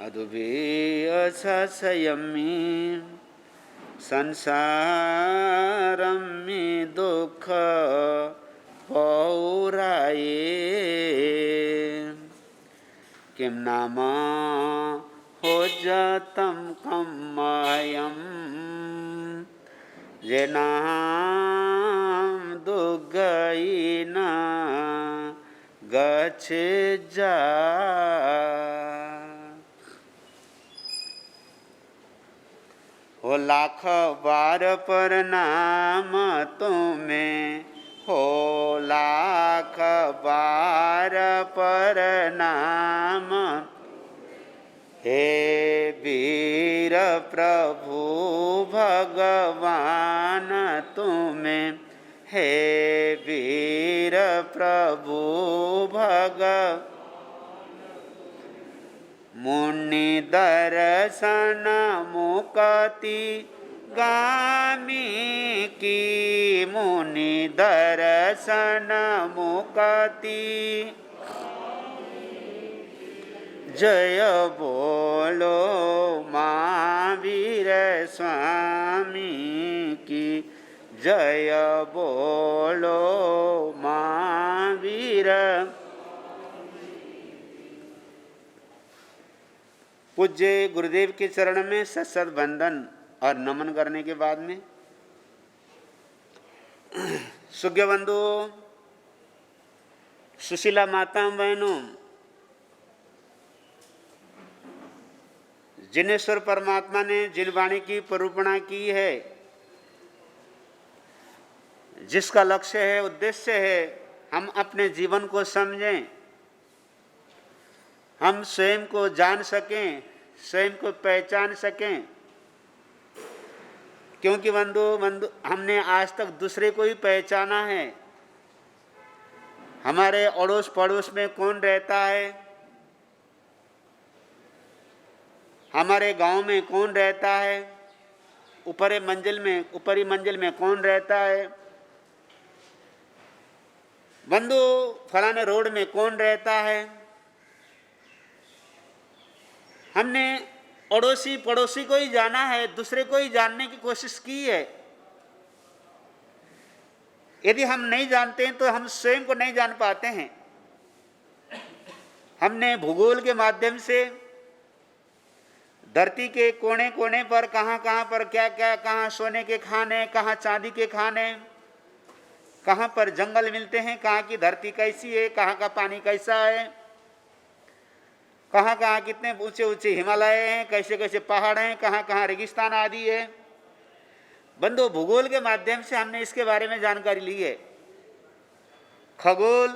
अदुबेय संशयमि संसारम में दुख पौराये किम नाम हो जातम कमायम जेनाम दुगईना गच्छे जा। हो लाख बार प्रणाम तुम्हें, हो लाख बार प्रणाम हे वीर प्रभु भगवान तुम्हें, हे वीर प्रभु भगवान। मुनि दर्शन मुक्ति गामी की, मुनि दर्शन मुक्ति जय बोलो महावीर स्वामी की, जय बोलो महावीर। पूज्य गुरुदेव के चरण में सत वंदन और नमन करने के बाद में सुज्ञ बंधु, सुशीला माता बहनों, जिनेश्वर परमात्मा ने जिन वाणी की प्ररूपणा की है, जिसका लक्ष्य है, उद्देश्य है, हम अपने जीवन को समझें, हम स्वयं को जान सकें, स्वयं को पहचान सकें। क्योंकि बंधु हमने आज तक दूसरे को ही पहचाना है। हमारे अड़ोस पड़ोस में कौन रहता है, हमारे गांव में कौन रहता है, ऊपरी मंजिल में कौन रहता है, बंधु फलाने रोड में कौन रहता है। हमने अड़ोसी पड़ोसी को ही जाना है, दूसरे को ही जानने की कोशिश की है। यदि हम नहीं जानते हैं तो हम स्वयं को नहीं जान पाते हैं। हमने भूगोल के माध्यम से धरती के कोने कोने पर कहाँ कहाँ पर क्या क्या, कहाँ सोने के खाने, कहाँ चांदी के खाने, कहाँ पर जंगल मिलते हैं, कहाँ की धरती कैसी है, कहाँ का पानी कैसा है, कहाँ कहाँ कितने ऊंचे ऊंचे हिमालय हैं, कैसे कैसे पहाड़ हैं, कहाँ कहाँ रेगिस्तान आदि है। बंधु भूगोल के माध्यम से हमने इसके बारे में जानकारी ली है। खगोल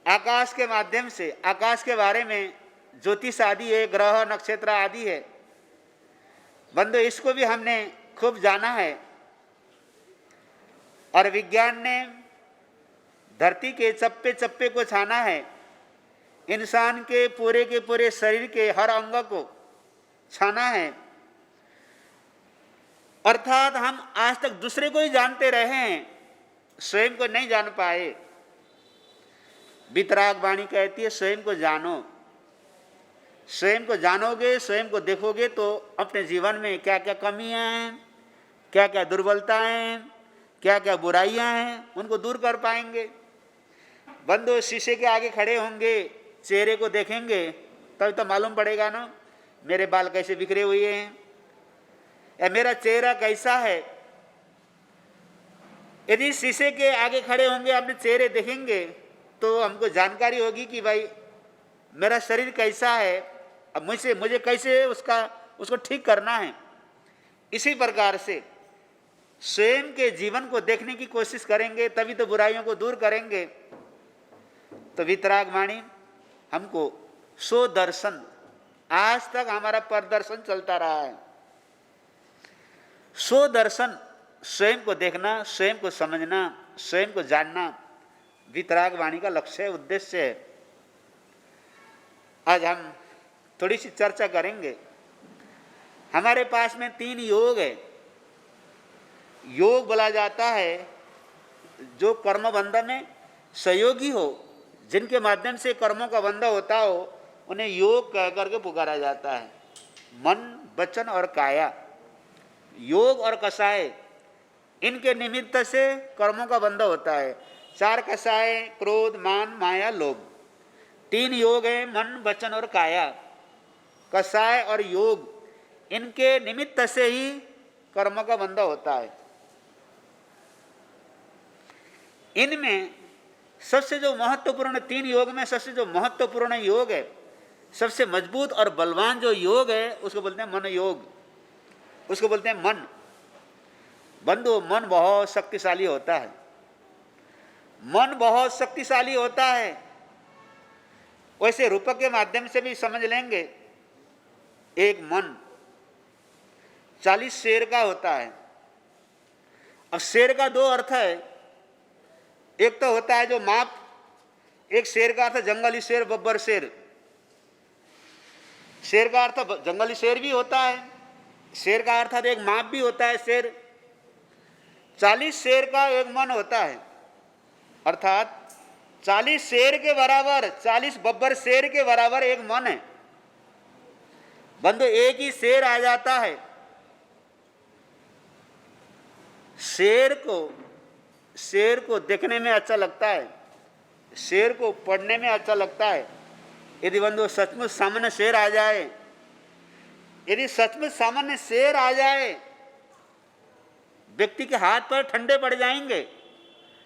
आकाश के माध्यम से आकाश के बारे में ज्योतिष आदि है, ग्रह नक्षत्र आदि है। बंधु इसको भी हमने खूब जाना है। और विज्ञान ने धरती के चप्पे चप्पे को छाना है, इंसान के पूरे शरीर के हर अंग को छाना है। अर्थात हम आज तक दूसरे को ही जानते रहे हैं, स्वयं को नहीं जान पाए। वितराग वाणी कहती है स्वयं को जानो। स्वयं को जानोगे, स्वयं को देखोगे तो अपने जीवन में क्या क्या कमियां हैं, क्या क्या दुर्बलताएं हैं, क्या क्या बुराइयां हैं, उनको दूर कर पाएंगे। बंधु शीशे के आगे खड़े होंगे, चेहरे को देखेंगे तब तो मालूम पड़ेगा ना मेरे बाल कैसे बिखरे हुए हैं या मेरा चेहरा कैसा है। यदि शीशे के आगे खड़े होंगे, अपने चेहरे देखेंगे तो हमको जानकारी होगी कि भाई मेरा शरीर कैसा है, अब मुझे कैसे उसको ठीक करना है। इसी प्रकार से स्वयं के जीवन को देखने की कोशिश करेंगे तभी तो बुराइयों को दूर करेंगे। तो वितराग वाणी हमको सो दर्शन, आज तक हमारा प्रदर्शन चलता रहा है। सो दर्शन, स्वयं को देखना, स्वयं को समझना, स्वयं को जानना वितराग वाणी का लक्ष्य है, उद्देश्य है। आज हम थोड़ी सी चर्चा करेंगे। हमारे पास में 3 योग है। योग बोला जाता है जो कर्म बंधन में सहयोगी हो, जिनके माध्यम से कर्मों का बंधन होता हो, उन्हें योग कह करके पुकारा जाता है। मन, वचन और काया, योग और कषाय, इनके निमित्त से कर्मों का बंध होता है। 4 कषाय, क्रोध, मान, माया, लोभ। 3 योग है, मन, वचन और काया। कषाय और योग, इनके निमित्त से ही कर्म का बंध होता है। इनमें सबसे जो महत्वपूर्ण 3 योग में सबसे जो महत्वपूर्ण योग है, सबसे मजबूत और बलवान जो योग है, उसको बोलते हैं मन योग, उसको बोलते हैं मन। बंधु, मन बहुत शक्तिशाली होता है। मन बहुत शक्तिशाली होता है। वैसे रूपक के माध्यम से भी समझ लेंगे। एक मन 40 शेर का होता है। अब शेर का 2 अर्थ है। एक तो होता है जो माप, एक शेर का अर्थ जंगली शेर, बब्बर शेर। शेर का अर्थ जंगली शेर भी होता है, शेर का अर्थ एक माप भी होता है शेर। 40 शेर का एक मन होता है, अर्थात 40 शेर के बराबर, 40 बब्बर शेर के बराबर एक मन है। बंधु, एक ही शेर आ जाता है। शेर को देखने में अच्छा लगता है, शेर को पढ़ने में अच्छा लगता है। यदि बंधु सचमुच सामान्य शेर आ जाए, यदि सचमुच सामान्य शेर आ जाए, व्यक्ति के हाथ पर ठंडे पड़ जाएंगे,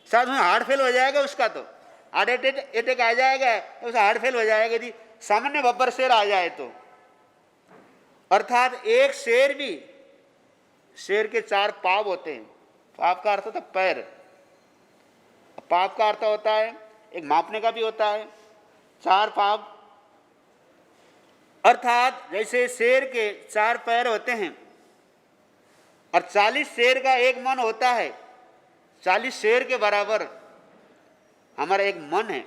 शायद में हार्ट फेल हो जाएगा उसका, तो हार्ट अटैक आ जाएगा, उसका हार्ट फेल हो जाएगा यदि सामान्य बब्बर शेर आ जाए तो। अर्थात एक शेर भी, शेर के 4 पाव होते हैं। पाव का अर्थ होता है पैर, पाव का अर्थ होता है एक मापने का भी होता है, 4 पाव। अर्थात जैसे शेर के 4 पैर होते हैं और 40 शेर का एक मन होता है, 40 शेर के बराबर हमारा एक मन है।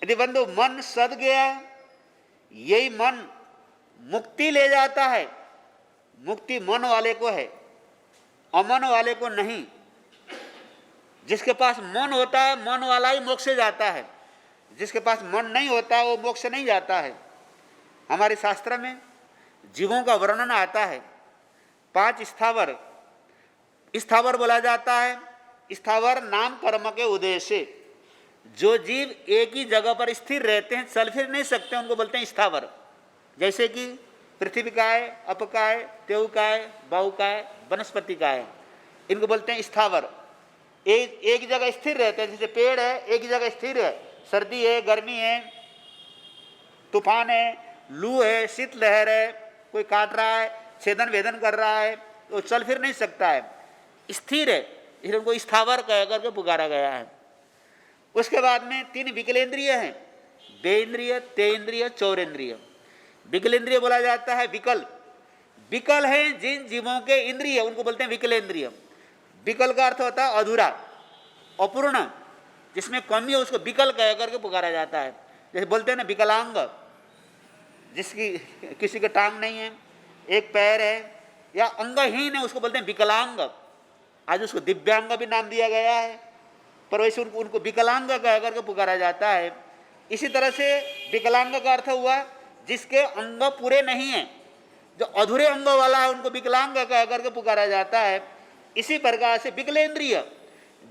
यदि बंधु मन सद गया, यही मन मुक्ति ले जाता है। मुक्ति मन वाले को है, अमन वाले को नहीं। जिसके पास मन होता है, मन वाला ही मोक्ष जाता है। जिसके पास मन नहीं होता वो मोक्ष नहीं जाता है। हमारे शास्त्र में जीवों का वर्णन आता है। 5 स्थावर, स्थावर बोला जाता है। स्थावर नाम कर्म के उद्देश्य, जो जीव एक ही जगह पर स्थिर रहते हैं, चल फिर नहीं सकते, उनको बोलते हैं स्थावर। जैसे कि पृथ्वी काय, अपकाय, तेवकाय, बहुकाय, वनस्पति काय, इनको बोलते हैं स्थावर। एक जगह स्थिर रहते हैं। जैसे पेड़ है, एक ही जगह स्थिर है, सर्दी है, गर्मी है, तूफान है, लू है, शीतलहर है, कोई काट रहा है, छेदन वेदन कर रहा है, तो चल फिर नहीं सकता है, स्थिर है, इसलिए उनको स्थावर कह करके पुकारा गया है। उसके बाद में 3 विकलेंद्रिय हैं, देन्द्रिय, तेन्द्रिय, चौरेंद्रिय। विकलेंद्रिय बोला जाता है विकल। विकल है जिन जीवों के इंद्रिय, उनको बोलते हैं विकलेंद्रिय। विकल का अर्थ होता है अधूरा, अपूर्ण, जिसमें कमी है, उसको विकल कह करके पुकारा जाता है। जैसे बोलते हैं ना विकलांग, जिसकी किसी के टांग नहीं है, एक पैर है या अंगहीन है, उसको बोलते हैं विकलांग। आज उसको दिव्यांग भी नाम दिया गया है, पर वैसे उनको विकलांग कह करके पुकारा जाता है। इसी तरह से विकलांग का अर्थ हुआ जिसके अंग पूरे नहीं हैं, जो अधूरे अंग वाला है, उनको विकलांग कह करके पुकारा जाता है। इसी प्रकार से विकलेंद्रिय,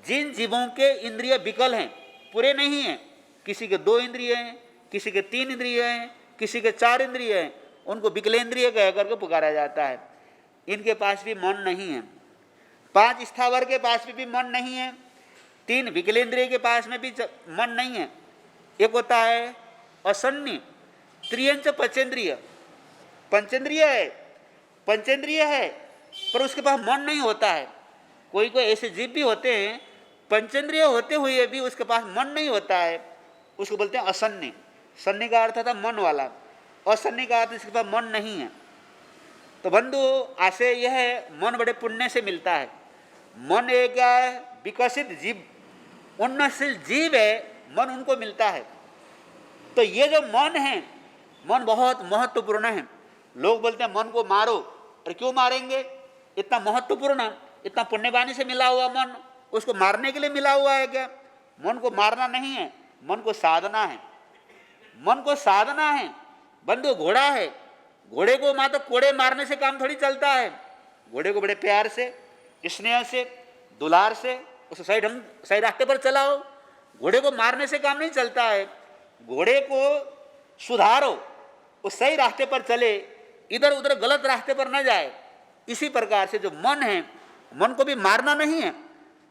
जिन जीवों के इंद्रिय विकल हैं, पूरे नहीं हैं, किसी के 2 इंद्रिय हैं, किसी के 3 इंद्रिय हैं, किसी के 4 इंद्रिय हैं, उनको विकलेंद्रिय कह करके पुकारा जाता है। इनके पास भी मन नहीं है। 5 स्थावर के पास भी मन नहीं है, 3 विकलेंद्रिय के पास में भी मन नहीं है। एक होता है असन्नी, त्रियंच पंचेंद्रिय, पंचेंद्रिय है, पंचेंद्रिय है, पर उसके पास मन नहीं होता है। कोई कोई ऐसे जीव भी होते हैं, पंचेंद्रिय होते हुए भी उसके पास मन नहीं होता है, उसको बोलते हैं असन्नी। सन्नी का अर्थ था मन वाला, असन्नी का अर्थ इसके पास मन नहीं है। तो बंधु, आशय यह है, मन बड़े पुण्य से मिलता है। मन एक विकसित जीव, उन्नतशील जीव है, मन उनको मिलता है। तो ये जो मन है, मन बहुत महत्वपूर्ण है। लोग बोलते हैं मन को मारो, अरे क्यों मारेंगे? इतना महत्वपूर्ण, इतना पुण्यवानी से मिला हुआ मन, उसको मारने के लिए मिला हुआ है क्या? मन को मारना नहीं है, मन को साधना है। मन को साधना है। बंधु घोड़ा है, घोड़े को मां तो कोड़े मारने से काम थोड़ी चलता है। घोड़े को बड़े प्यार से, स्नेह से, दुलार से उस सही रास्ते पर चलाओ। घोड़े को मारने से काम नहीं चलता है। घोड़े को सुधारो, उस सही रास्ते पर चले, इधर उधर गलत रास्ते पर न जाए। इसी प्रकार से जो मन है, मन को भी मारना नहीं है।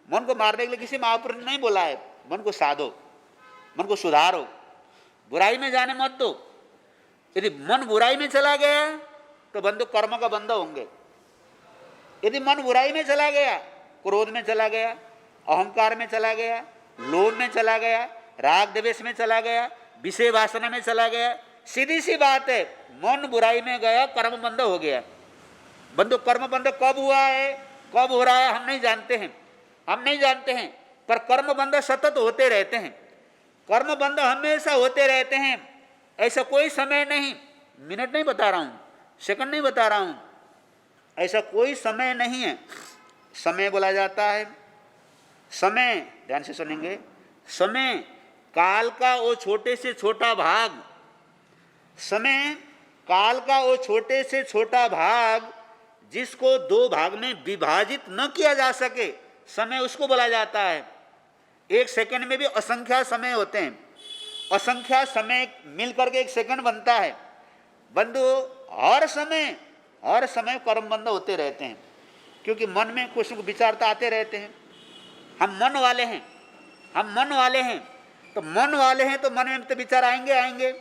मन को मारने के लिए किसी महापुरुष ने नहीं बोला है। मन को साधो, मन को सुधारो, बुराई में जाने मत दो। यदि मन बुराई में चला गया तो बंधु कर्म का बंध होंगे। यदि मन बुराई में चला गया, क्रोध में चला गया, अहंकार में चला गया, लोभ में चला गया, राग द्वेष में चला गया, विषय वासना में चला गया, सीधी सी बात है, मन बुराई में गया, कर्म बंध हो गया। बंधु कर्म बंध कब हुआ है, कब हो रहा है हम नहीं जानते हैं, हम नहीं जानते हैं। पर कर्म बंध सतत होते रहते हैं। कर्म बंध हमेशा होते रहते हैं। ऐसा कोई समय नहीं, मिनट नहीं बता रहा हूँ, सेकंड नहीं बता रहा हूँ, ऐसा कोई समय नहीं है। समय बोला जाता है, समय ध्यान से सुनेंगे, समय काल का वो छोटे से छोटा भाग, समय काल का वो छोटे से छोटा भाग जिसको दो भाग में विभाजित न किया जा सके, समय उसको बोला जाता है। एक सेकंड में भी असंख्या समय होते हैं, असंख्या समय मिलकर के एक सेकंड बनता है। बंधु हर समय कर्म बंध होते रहते हैं, क्योंकि मन में कुछ विचार तो आते रहते हैं। हम मन वाले हैं, हम मन वाले हैं, तो मन वाले हैं तो मन में तो विचार आएंगे।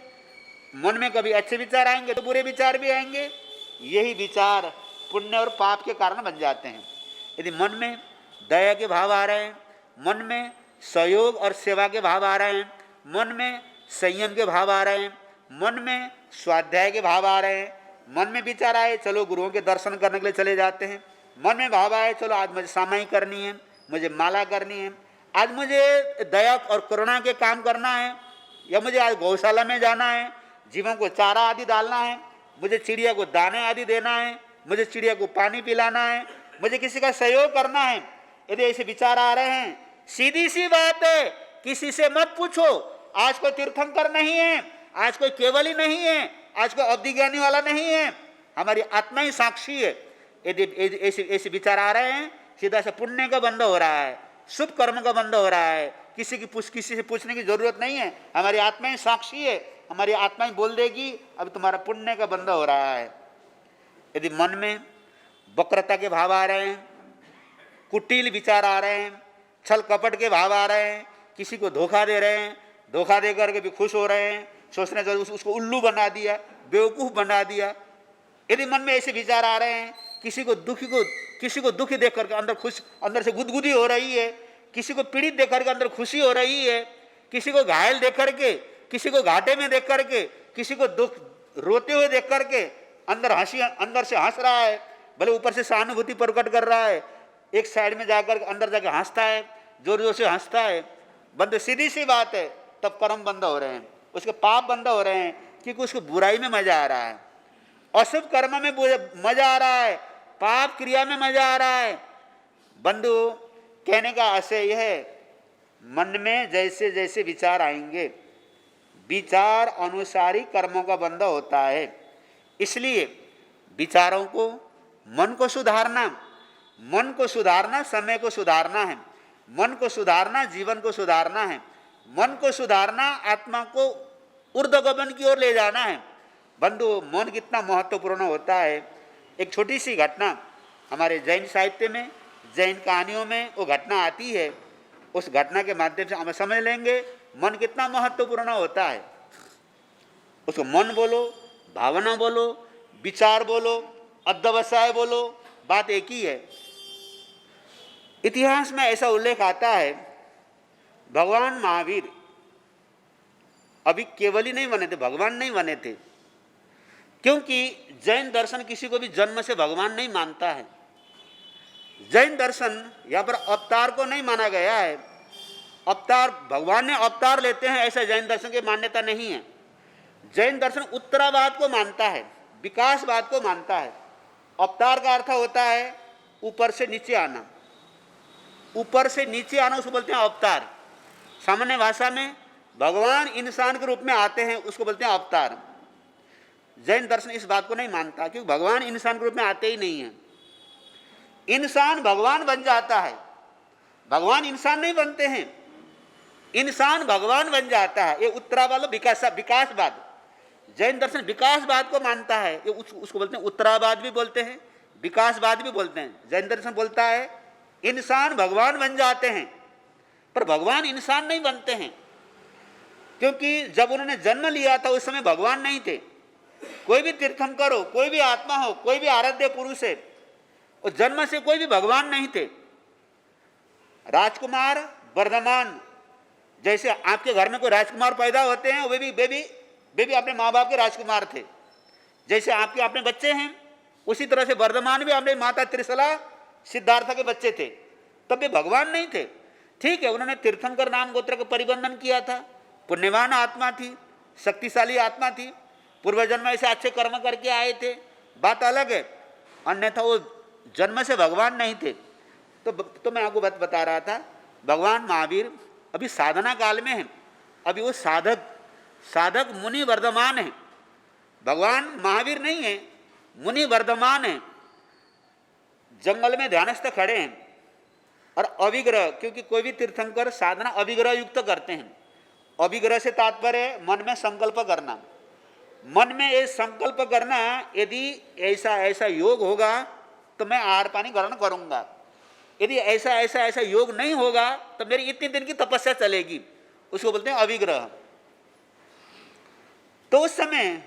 मन में कभी अच्छे विचार आएंगे तो बुरे विचार भी आएंगे। यही विचार पुण्य और पाप के कारण बन जाते हैं। यदि मन में दया के भाव आ रहे हैं, मन में सहयोग और सेवा के भाव आ रहे हैं, मन में संयम के भाव आ रहे हैं, मन में स्वाध्याय के भाव आ रहे हैं, मन में विचार आए चलो गुरुओं के दर्शन करने के लिए चले जाते हैं, मन में भाव आए चलो आज मुझे सामाई करनी है, मुझे माला करनी है, आज मुझे दया और करुणा के काम करना है, या मुझे आज गौशाला में जाना है, जीवों को चारा आदि डालना है, मुझे चिड़िया को दाने आदि देना है, मुझे चिड़िया को पानी पिलाना है, मुझे किसी का सहयोग करना है। यदि ऐसे विचार आ रहे हैं, सीधी सी बात है, किसी से मत पूछो। आज कोई तीर्थंकर नहीं है, आज कोई केवली नहीं है, आज कोई अवधि ज्ञानी वाला नहीं है, हमारी आत्मा ही साक्षी है। यदि ऐसे विचार आ रहे हैं, सीधा से पुण्य का बंध हो रहा है, शुभ कर्म का बंध हो रहा है। किसी से पूछने की जरूरत नहीं है, हमारी आत्मा ही साक्षी है, हमारी आत्मा ही बोल देगी अब तुम्हारा पुण्य का बंध हो रहा है। यदि मन में वक्रता के भाव आ रहे हैं, कुटिल विचार आ रहे हैं, छल कपट के भाव आ रहे हैं, किसी को धोखा दे रहे हैं, धोखा दे करके भी खुश हो रहे हैं, सोचने से उसको उल्लू बना दिया, बेवकूफ़ बना दिया। यदि मन में ऐसे विचार आ रहे हैं, किसी को दुखी देख करके अंदर से गुदगुदी हो रही है, किसी को पीड़ित देख करके अंदर खुशी हो रही है, किसी को घायल देख करके, किसी को घाटे में देख करके, किसी को दुख रोते हुए देख करके अंदर से हंस रहा है, भले ऊपर से सहानुभूति प्रकट कर रहा है, एक साइड में जाकर अंदर जाकर हंसता है, जोर जोर से हंसता है। बंद सीधी सी बात है, तब कर्म बंद हो रहे हैं, उसके पाप बंद हो रहे हैं, क्योंकि उसको बुराई में मजा आ रहा है, अशुभ कर्म में मजा आ रहा है, पाप क्रिया में मजा आ रहा है। बंधु कहने का आशय यह है, मन में जैसे जैसे विचार आएंगे, विचार अनुसार ही कर्मों का बंध होता है। इसलिए विचारों को, मन को सुधारना समय को सुधारना है, मन को सुधारना जीवन को सुधारना है, मन को सुधारना आत्मा को ऊर्ध्वगमन की ओर ले जाना है। बंधु मन कितना महत्वपूर्ण होता है। एक छोटी सी घटना हमारे जैन साहित्य में, जैन कहानियों में वो घटना आती है, उस घटना के माध्यम से हम समझ लेंगे मन कितना महत्वपूर्ण होता है। उसको मन बोलो, भावना बोलो, विचार बोलो, अध्यवसाय बोलो, बात एक ही है। इतिहास में ऐसा उल्लेख आता है, भगवान महावीर अभी केवल ही नहीं बने थे, भगवान नहीं बने थे, क्योंकि जैन दर्शन किसी को भी जन्म से भगवान नहीं मानता है। जैन दर्शन यहाँ पर अवतार को नहीं माना गया है, अवतार भगवान ने अवतार लेते हैं ऐसा जैन दर्शन की मान्यता नहीं है। जैन दर्शन उत्तरावाद को मानता है, विकासवाद को मानता है। अवतार का अर्थ होता है ऊपर से नीचे आना, ऊपर से नीचे आना उसको बोलते हैं अवतार। सामान्य भाषा में भगवान इंसान के रूप में आते हैं, उसको बोलते हैं अवतार। जैन दर्शन इस बात को नहीं मानता, क्योंकि भगवान इंसान के रूप में आते ही नहीं है। इंसान भगवान बन जाता है, भगवान इंसान नहीं बनते हैं, इंसान भगवान बन जाता है। ये उत्तरावाद विकासवाद, जैन दर्शन विकासवाद को मानता है। ये उसको बोलते हैं उत्तरावाद भी बोलते हैं, विकासवाद भी बोलते हैं। जैन दर्शन बोलता है इंसान भगवान बन जाते हैं, पर भगवान इंसान नहीं बनते हैं, क्योंकि जब उन्होंने जन्म लिया था उस समय भगवान नहीं थे। कोई भी तीर्थंकर हो, कोई भी आत्मा हो, कोई भी आराध्य पुरुष है, और जन्म से कोई भी भगवान नहीं थे। राजकुमार वर्धमान, जैसे आपके घर में कोई राजकुमार पैदा होते हैं, वे भी अपने माँ बाप के राजकुमार थे। जैसे आपके अपने बच्चे हैं, उसी तरह से वर्धमान भी अपने माता त्रिशला सिद्धार्थ के बच्चे थे, तब वे भगवान नहीं थे। ठीक है, उन्होंने तीर्थंकर नाम गोत्र का परिबंधन किया था, पुण्यवान आत्मा थी, शक्तिशाली आत्मा थी, पूर्व जन्म ऐसे अच्छे कर्म करके आए थे, बात अलग है। अन्यथा वो जन्म से भगवान नहीं थे। तो मैं आपको बता रहा था, भगवान महावीर अभी साधना काल में है, अभी वो साधक मुनि वर्धमान है। भगवान महावीर नहीं है, मुनि वर्धमान है, जंगल में ध्यानस्थ खड़े हैं। और अविग्रह, क्योंकि कोई भी तीर्थंकर साधना अविग्रह युक्त करते हैं। अविग्रह से तात्पर्य मन में संकल्प करना, मन में ये संकल्प करना, यदि ऐसा योग होगा तो मैं आहार पानी ग्रहण करूंगा, यदि ऐसा योग नहीं होगा तो मेरी इतने दिन की तपस्या चलेगी, उसको बोलते हैं अविग्रह। तो उस समय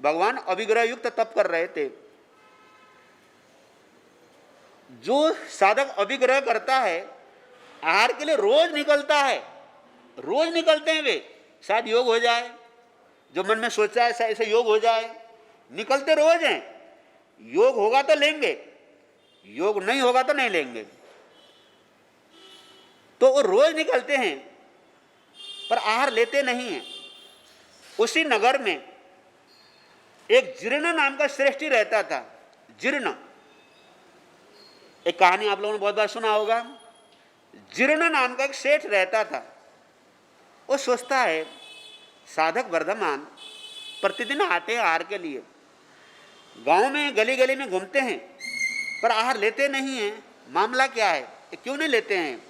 भगवान अविग्रह युक्त तप कर रहे थे। जो साधक अविग्रह करता है, आहार के लिए रोज निकलता है, रोज निकलते हैं वे, शायद योग हो जाए, जो मन में सोचा है ऐसा योग हो जाए, निकलते रोज हैं। योग होगा तो लेंगे, योग नहीं होगा तो नहीं लेंगे। तो वो रोज निकलते हैं पर आहार लेते नहीं हैं। उसी नगर में एक जीर्ण नाम का श्रेष्ठी रहता था। जीर्ण, एक कहानी आप लोगों ने बहुत बार सुना होगा। जीर्ण नाम का एक सेठ रहता था। वो सोचता है साधक वर्धमान प्रतिदिन आते हैं आहार के लिए, गांव में गली गली में घूमते हैं पर आहार लेते नहीं हैं, मामला क्या है, क्यों नहीं लेते हैं,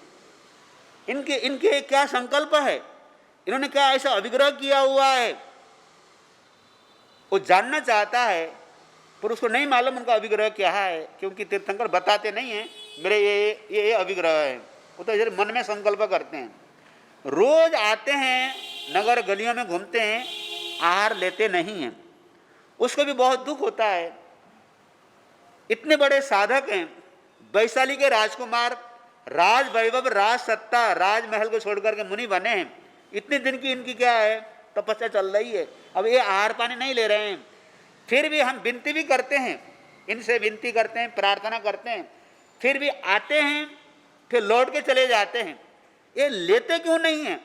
इनके क्या संकल्प है, इन्होंने क्या ऐसा अभिग्रह किया हुआ है। वो जानना चाहता है पर उसको नहीं मालूम उनका अभिग्रह क्या है, क्योंकि तीर्थंकर बताते नहीं हैं मेरे ये अभिग्रह है। वो तो इधर मन में संकल्प करते हैं। रोज आते हैं, नगर गलियों में घूमते हैं, आहार लेते नहीं हैं। उसको भी बहुत दुख होता है। इतने बड़े साधक हैं, वैशाली के राजकुमार, राज वैभव, राज सत्ता, राजमहल को छोड़कर के मुनि बने हैं। इतने दिन की इनकी क्या है, तपस्या चल रही है। अब ये आहार पानी नहीं ले रहे हैं, फिर भी हम विनती भी करते हैं, इनसे विनती करते हैं, प्रार्थना करते हैं, फिर भी आते हैं, फिर लौट के चले जाते हैं। ये लेते क्यों नहीं है?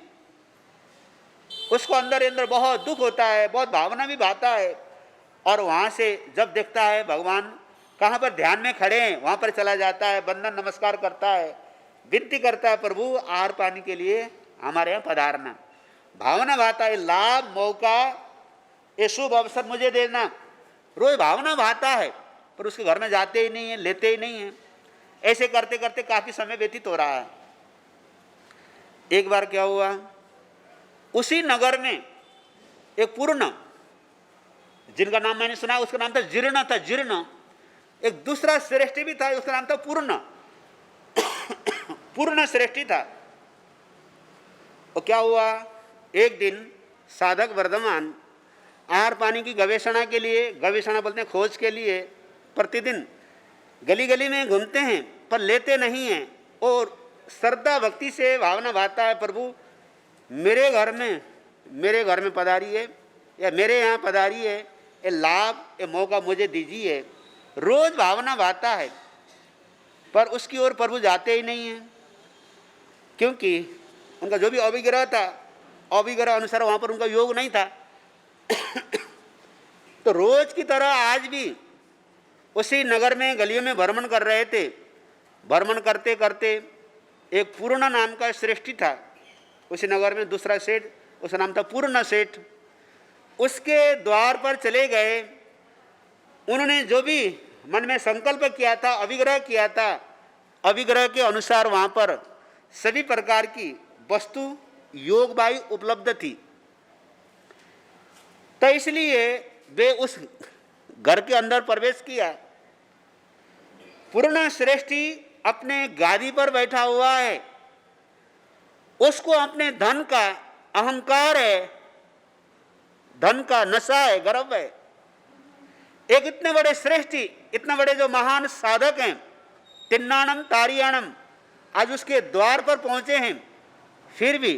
उसको अंदर अंदर बहुत दुख होता है, बहुत भावना भी भाता है। और वहाँ से जब देखता है भगवान कहाँ पर ध्यान में खड़े हैं, वहाँ पर चला जाता है, बंदन नमस्कार करता है, विनती करता है, प्रभु आहार पानी के लिए हमारे यहाँ पधारना। भावना भाता है, लाभ मौका ये शुभ अवसर मुझे देना, रोज भावना भाता है, पर उसके घर में जाते ही नहीं है, लेते ही नहीं है। ऐसे करते करते काफी समय व्यतीत हो रहा है। एक बार क्या हुआ, उसी नगर में एक पूर्ण, जिनका नाम मैंने सुना, उसका नाम था जीर्ण था, जीर्ण। एक दूसरा श्रेष्ठी भी था, उसका नाम था पूर्ण, पूर्ण श्रेष्ठी था। और क्या हुआ, एक दिन साधक वर्धमान आहार पानी की गवेषणा के लिए, गवेषणा बोलते हैं खोज के लिए, प्रतिदिन गली गली में घूमते हैं पर लेते नहीं हैं। और श्रद्धा भक्ति से भावना भाता है, प्रभु मेरे घर में पधारिए, या मेरे यहाँ पधारिए, ये लाभ ये मौका मुझे दीजिए। रोज भावना भाता है पर उसकी ओर प्रभु जाते ही नहीं हैं, क्योंकि उनका जो भी अभिग्रह था, अभिग्रह अनुसार वहाँ पर उनका योग नहीं था। तो रोज की तरह आज भी उसी नगर में गलियों में भ्रमण कर रहे थे। भ्रमण करते करते एक पूर्ण नाम का श्रेष्ठी था उसी नगर में, दूसरा सेठ, उसका नाम था पूर्ण सेठ। उसके द्वार पर चले गए। उन्होंने जो भी मन में संकल्प किया था, अभिग्रह किया था, अभिग्रह के अनुसार वहां पर सभी प्रकार की वस्तु योगबाई उपलब्ध थी। तो इसलिए वे उस घर के अंदर प्रवेश किया। पूर्ण श्रेष्ठी अपने गादी पर बैठा हुआ है, उसको अपने धन का अहंकार है, धन का नशा है, गर्व है। एक इतने बड़े श्रेष्ठी, इतने बड़े जो महान साधक हैं, तिन्नाणम तारियाणम, आज उसके द्वार पर पहुंचे हैं, फिर भी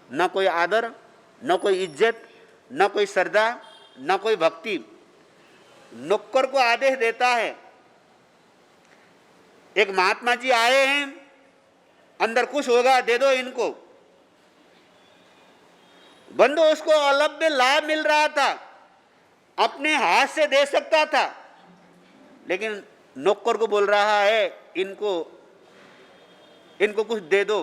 न कोई आदर, न कोई इज्जत, न कोई श्रद्धा, न कोई भक्ति। नौकर को आदेश देता है, एक महात्मा जी आए हैं, अंदर कुछ होगा, दे दो इनको। बंधु, उसको अलभ्य लाभ मिल रहा था, अपने हाथ से दे सकता था, लेकिन नौकर को बोल रहा है इनको कुछ दे दो।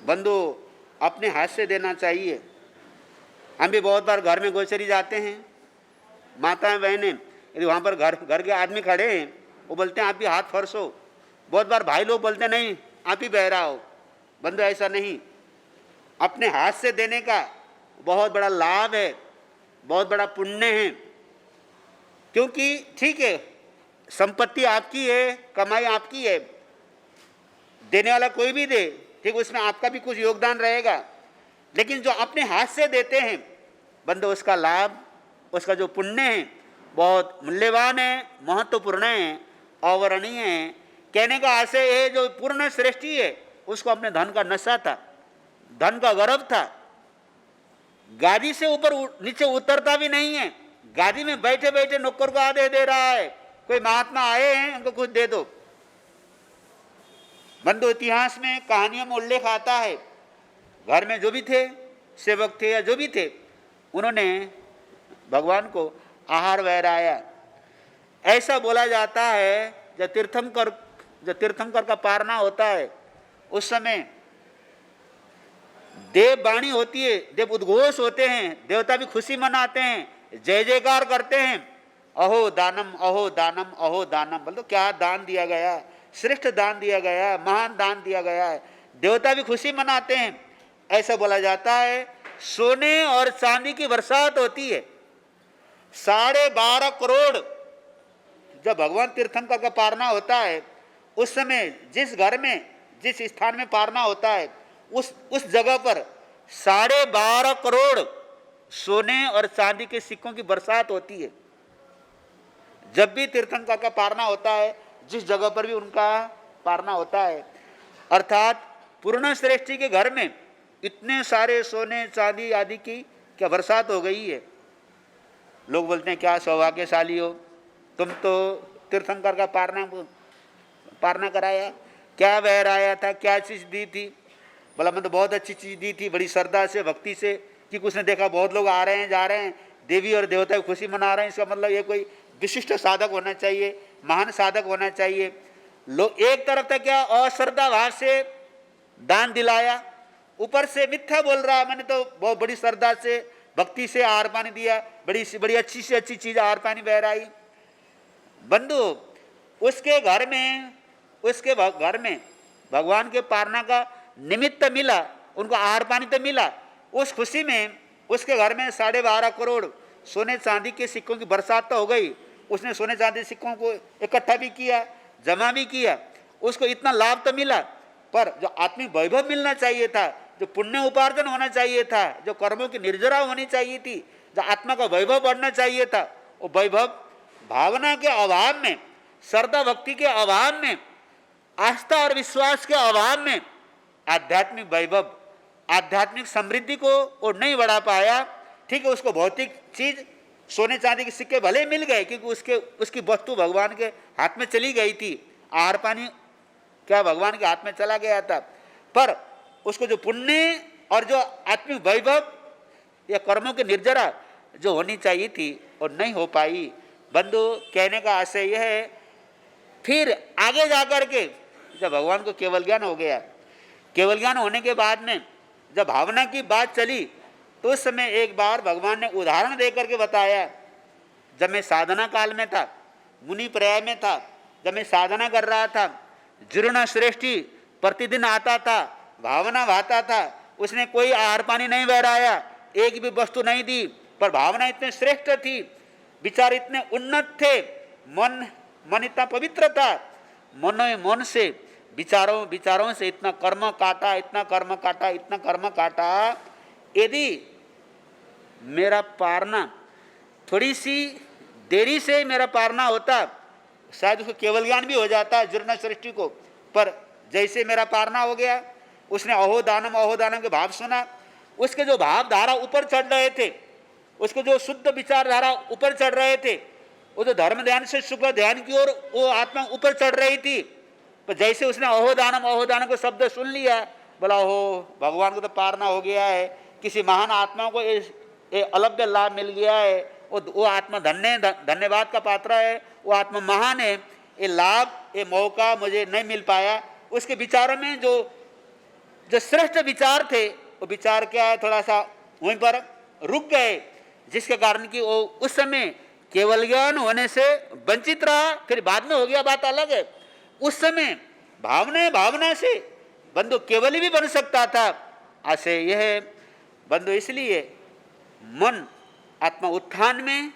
बंधु, अपने हाथ से देना चाहिए। हम भी बहुत बार घर में गोचरी जाते हैं, माताएं बहनें, यदि वहाँ पर घर के आदमी खड़े हैं, वो बोलते हैं आप भी हाथ फरसो। बहुत बार भाई लोग बोलते हैं नहीं आप ही बह रहा हो। बंधु, ऐसा नहीं, अपने हाथ से देने का बहुत बड़ा लाभ है, बहुत बड़ा पुण्य है। क्योंकि ठीक है, संपत्ति आपकी है, कमाई आपकी है, देने वाला कोई भी दे, ठीक, उसमें आपका भी कुछ योगदान रहेगा, लेकिन जो अपने हाथ से देते हैं बंधु, उसका लाभ, उसका जो पुण्य है बहुत मूल्यवान है, महत्वपूर्ण है, अवर्णनीय है। कहने का आशय है जो पूर्ण श्रेष्ठी है उसको अपने धन का नशा था, धन का गर्व था। गादी से ऊपर नीचे उतरता भी नहीं है, गादी में बैठे बैठे नौकर को आदेश दे रहा है, कोई महात्मा आए हैं उनको कुछ दे दो। बंधु, इतिहास में कहानियों में उल्लेख आता है, घर में जो भी थे, सेवक थे या जो भी थे, उन्होंने भगवान को आहार वैराया। ऐसा बोला जाता है जब तीर्थंकर का पारना होता है, उस समय देव वाणी होती है, देव उद्घोष होते हैं, देवता भी खुशी मनाते हैं, जय जयकार करते हैं, अहो दानम अहो दानम अहो दानम। बोल तो क्या दान दिया गया, श्रेष्ठ दान दिया गया, महान दान दिया गया है, देवता भी खुशी मनाते हैं। ऐसा बोला जाता है। सोने और चांदी की बरसात होती है, 12.5 करोड़। जब भगवान तीर्थंकर का पारना होता है, उस समय जिस घर में, जिस स्थान में पारना होता है, उस जगह पर 12.5 करोड़ सोने और चांदी के सिक्कों की बरसात होती है। जब भी तीर्थंकर का पारना होता है, जिस जगह पर भी उनका पारना होता है, अर्थात पूर्ण श्रेष्ठी के घर में इतने सारे सोने चांदी आदि की क्या बरसात हो गई है। लोग बोलते हैं क्या सौभाग्यशाली हो तुम, तो तीर्थंकर का पारना कराया, क्या बहराया था, क्या चीज़ दी थी। बोला मैं तो बहुत अच्छी चीज़ दी थी, बड़ी श्रद्धा से, भक्ति से, कि उसने देखा बहुत लोग आ रहे हैं जा रहे हैं, देवी और देवता की खुशी मना रहे हैं, इसका मतलब ये कोई विशिष्ट साधक होना चाहिए, महान साधक होना चाहिए। लोग एक तरफ तक क्या अश्रद्धा भाव से दान दिलाया, ऊपर से मिथ्या बोल रहा है मैंने तो बहुत बड़ी श्रद्धा से भक्ति से आहार पानी दिया, बड़ी अच्छी से अच्छी चीज आहार पानी बहराई। बंधु, उसके घर में भगवान के पारना का निमित्त मिला, उनको आहार पानी तो मिला, उस खुशी में उसके घर में 12.5 करोड़ सोने चांदी के सिक्कों की बरसात तो हो गई। उसने सोने चांदी सिक्कों को इकट्ठा भी किया, जमा भी किया, उसको इतना लाभ तो मिला, पर जो आत्मिक वैभव मिलना चाहिए था, जो पुण्य उपार्जन होना चाहिए था, जो कर्मों की निर्जरा होनी चाहिए थी, जो आत्मा का वैभव बढ़ना चाहिए था, वो वैभव भावना के अभाव में, श्रद्धा भक्ति के अभाव में, आस्था और विश्वास के अभाव में आध्यात्मिक वैभव, आध्यात्मिक समृद्धि को वो नहीं बढ़ा पाया। ठीक है, उसको भौतिक चीज सोने चांदी के सिक्के भले मिल गए, क्योंकि उसकी वस्तु भगवान के हाथ में चली गई थी, आहार पानी क्या भगवान के हाथ में चला गया था, पर उसको जो पुण्य और जो आत्मिक वैभव या कर्मों की निर्जरा जो होनी चाहिए थी और नहीं हो पाई। बंधु, कहने का आशय यह है, फिर आगे जाकर के जब भगवान को केवल ज्ञान हो गया, केवल ज्ञान होने के बाद में जब भावना की बात चली तो उस समय एक बार भगवान ने उदाहरण दे करके बताया। जब मैं साधना काल में था, मुनि पर्याय में था, जब मैं साधना कर रहा था, जीर्ण श्रेष्ठी प्रतिदिन आता था, भावना भाता था, उसने कोई आहार पानी नहीं बहराया, एक भी वस्तु नहीं दी, पर भावना इतने श्रेष्ठ थी, विचार इतने उन्नत थे, मन इतना पवित्र था, मन से विचारों से इतना कर्म काटा, इतना कर्म काटा, इतना कर्म काटा। यदि मेरा पारना थोड़ी सी देरी से मेरा पारना होता, शायद उसको केवल ज्ञान भी हो जाता जीर्ण सृष्टि को। पर जैसे मेरा पारना हो गया, उसने अहोदानम के भाव सुना, उसके जो भाव धारा ऊपर चढ़ रहे थे, उसके जो शुद्ध विचार धारा ऊपर चढ़ रहे थे, वो जो धर्म ध्यान से शुक्ल ध्यान की ओर वो आत्मा ऊपर चढ़ रही थी। पर जैसे उसने अहोदानम को शब्द सुन लिया, बोला हो भगवान को तो पारना हो गया है, किसी महान आत्मा को ये अलभ्य लाभ मिल गया है, वो आत्मा धन्यवाद का पात्र है, वो आत्मा महान है, ये लाभ ये मौका मुझे नहीं मिल पाया। उसके विचारों में जो श्रेष्ठ विचार थे, वो विचार क्या है, थोड़ा सा वहीं पर रुक गए, जिसके कारण कि वो उस समय केवल ज्ञान होने से वंचित रहा। फिर बाद में हो गया, बात अलग है। उस समय भावना से बंधु केवल भी बन सकता था। ऐसे यह बंधु इसलिए मन आत्मा उत्थान में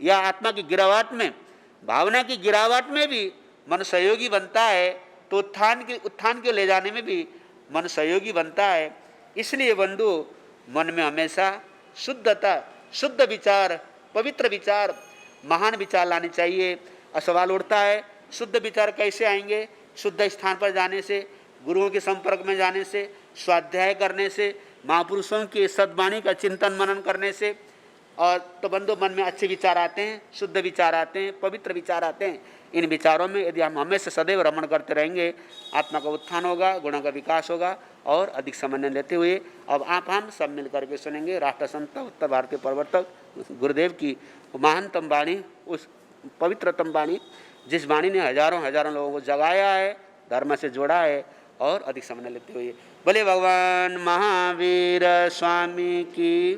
या आत्मा की गिरावट में, भावना की गिरावट में भी मन सहयोगी बनता है, तो उत्थान के ले जाने में भी मन सहयोगी बनता है। इसलिए बंधु मन में हमेशा शुद्धता, शुद्ध विचार, पवित्र विचार, महान विचार लाने चाहिए। और सवाल उठता है शुद्ध विचार कैसे आएंगे? शुद्ध स्थान पर जाने से, गुरुओं के संपर्क में जाने से, स्वाध्याय करने से, महापुरुषों की सद्वाणी का चिंतन मनन करने से, और तो बंधु मन में अच्छे विचार आते हैं, शुद्ध विचार आते हैं, पवित्र विचार आते हैं। इन विचारों में यदि हम हमेशा सदैव रमण करते रहेंगे, आत्मा का उत्थान होगा, गुणों का विकास होगा। और अधिक समन्वय लेते हुए अब आप हम सब मिल करके सुनेंगे राष्ट्र संत उत्तर भारतीय प्रवर्तक गुरुदेव की महानतम वाणी, उस पवित्रतम वाणी, जिस वाणी ने हजारों लोगों को जगाया है, धर्म से जोड़ा है। और अधिक समन्वय लेते हुए बोले भगवान महावीर स्वामी की।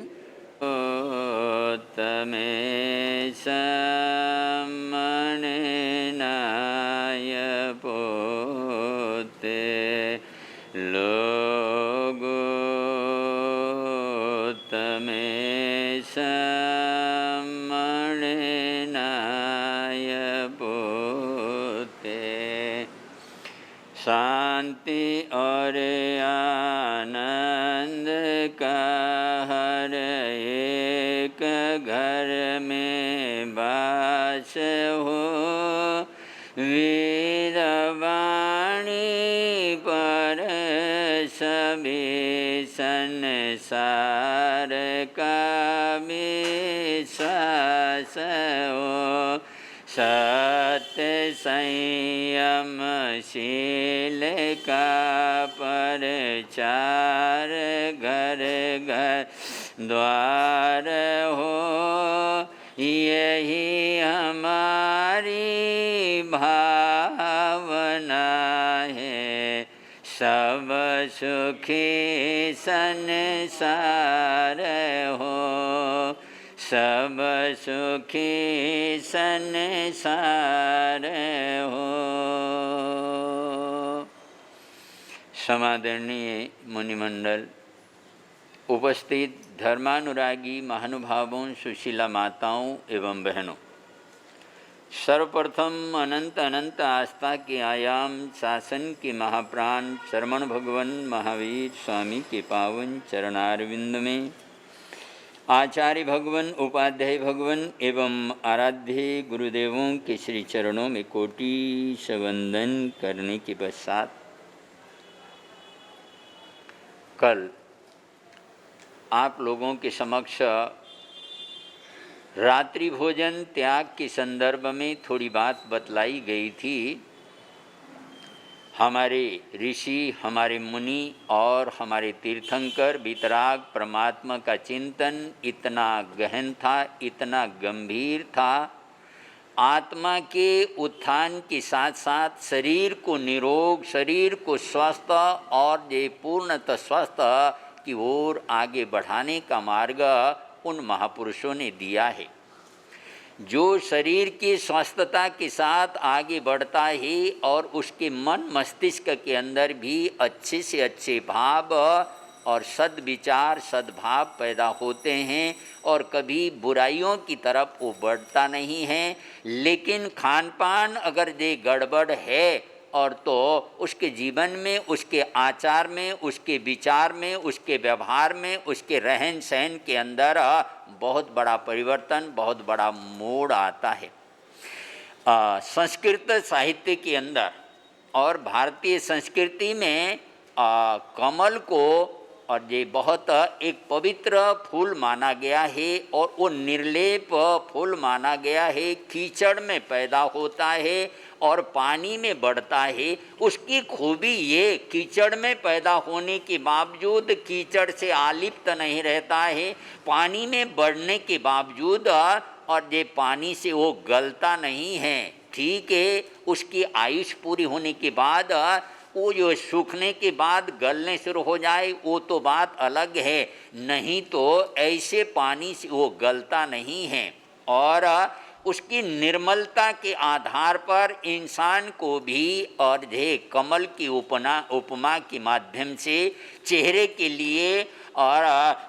तमे समनेनाय पोते लोगो तमे समनेनाय पोते शांति और आनंद का हर एक घर में वास हो, वीरवाणी पर सभी संसार का विश्वास हो, सत्य संयमशील का प्रचार घर घर द्वार हो, यही हमारी भावना है। सब सुखी संसार हो, सब सुखी संसार हो। समादरणीय मुनिमंडल, उपस्थित धर्मानुरागी महानुभावों, सुशीला माताओं एवं बहनों, सर्वप्रथम अनंत आस्था के आयाम शासन के महाप्राण शरमण भगवान महावीर स्वामी के पावन चरणारविंद में आचार्य भगवान, उपाध्याय भगवान एवं आराध्य गुरुदेवों के श्री चरणों में कोटि वंदन करने के पश्चात कल आप लोगों के समक्ष रात्रि भोजन त्याग के संदर्भ में थोड़ी बात बतलाई गई थी। हमारे ऋषि, हमारे मुनि और हमारे तीर्थंकर वितराग परमात्मा का चिंतन इतना गहन था, इतना गंभीर था। आत्मा के उत्थान के साथ साथ शरीर को निरोग, शरीर को स्वस्थ और ये पूर्णतः स्वस्थ की ओर आगे बढ़ाने का मार्ग उन महापुरुषों ने दिया है। जो शरीर की स्वस्थता के साथ आगे बढ़ता है और उसके मन मस्तिष्क के अंदर भी अच्छे से अच्छे भाव और सद्विचार सद्भाव पैदा होते हैं और कभी बुराइयों की तरफ वो बढ़ता नहीं है। लेकिन खान पान अगर ये गड़बड़ है और तो उसके जीवन में, उसके आचार में, उसके विचार में, उसके व्यवहार में, उसके रहन सहन के अंदर बहुत बड़ा परिवर्तन, बहुत बड़ा मोड़ आता है। संस्कृत साहित्य के अंदर और भारतीय संस्कृति में कमल को और ये बहुत एक पवित्र फूल माना गया है और वो निर्लेप फूल माना गया है। कीचड़ में पैदा होता है और पानी में बढ़ता है। उसकी खूबी ये कीचड़ में पैदा होने के बावजूद कीचड़ से आलिप्त नहीं रहता है, पानी में बढ़ने के बावजूद और ये पानी से वो गलता नहीं है। ठीक है, उसकी आयुष पूरी होने के बाद वो जो सूखने के बाद गलने शुरू हो जाए वो तो बात अलग है, नहीं तो ऐसे पानी से वो गलता नहीं है। और उसकी निर्मलता के आधार पर इंसान को भी और कमल की उपमा के माध्यम से चेहरे के लिए और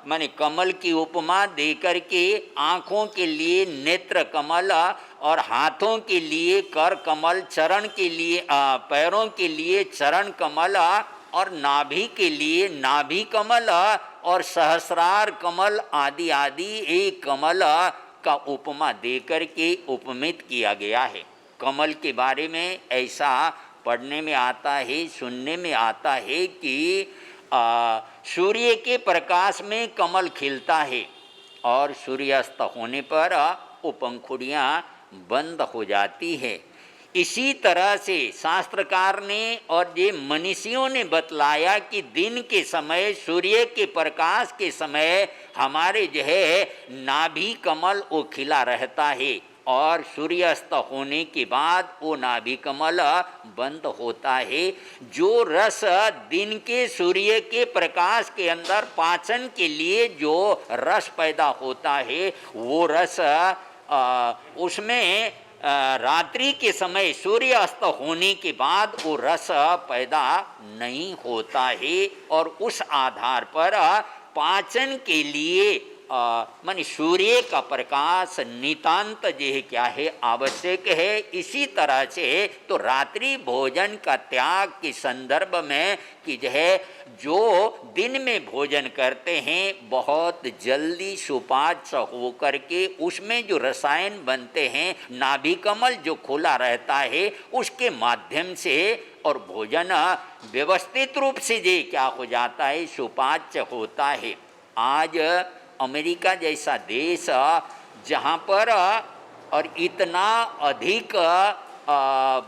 माने कमल की उपमा दे कर के आँखों के लिए नेत्र कमल और हाथों के लिए कर कमल, चरण के लिए पैरों के लिए चरण कमल और नाभि के लिए नाभि कमल और सहस्रार कमल आदि आदि एक कमल का उपमा देकर के उपमित किया गया है। कमल के बारे में ऐसा पढ़ने में आता है, सुनने में आता है कि सूर्य के प्रकाश में कमल खिलता है और सूर्यास्त होने पर वो पंखुड़ियाँ बंद हो जाती है। इसी तरह से शास्त्रकार ने और ये मनीषियों ने बतलाया कि दिन के समय, सूर्य के प्रकाश के समय हमारे जो है नाभि कमल वो खिला रहता है और सूर्यास्त होने के बाद वो नाभि कमल बंद होता है। जो रस दिन के सूर्य के प्रकाश के अंदर पाचन के लिए जो रस पैदा होता है वो रस उसमें रात्रि के समय सूर्य अस्त होने के बाद वो रस पैदा नहीं होता है और उस आधार पर पाचन के लिए माने सूर्य का प्रकाश नितांत जो है क्या है आवश्यक है। इसी तरह से तो रात्रि भोजन का त्याग के संदर्भ में कि जो है जो दिन में भोजन करते हैं बहुत जल्दी सुपाच्य होकर के उसमें जो रसायन बनते हैं नाभि कमल जो खुला रहता है उसके माध्यम से और भोजन व्यवस्थित रूप से ये क्या हो जाता है सुपाच्य होता है। आज अमेरिका जैसा देश जहाँ पर और इतना अधिक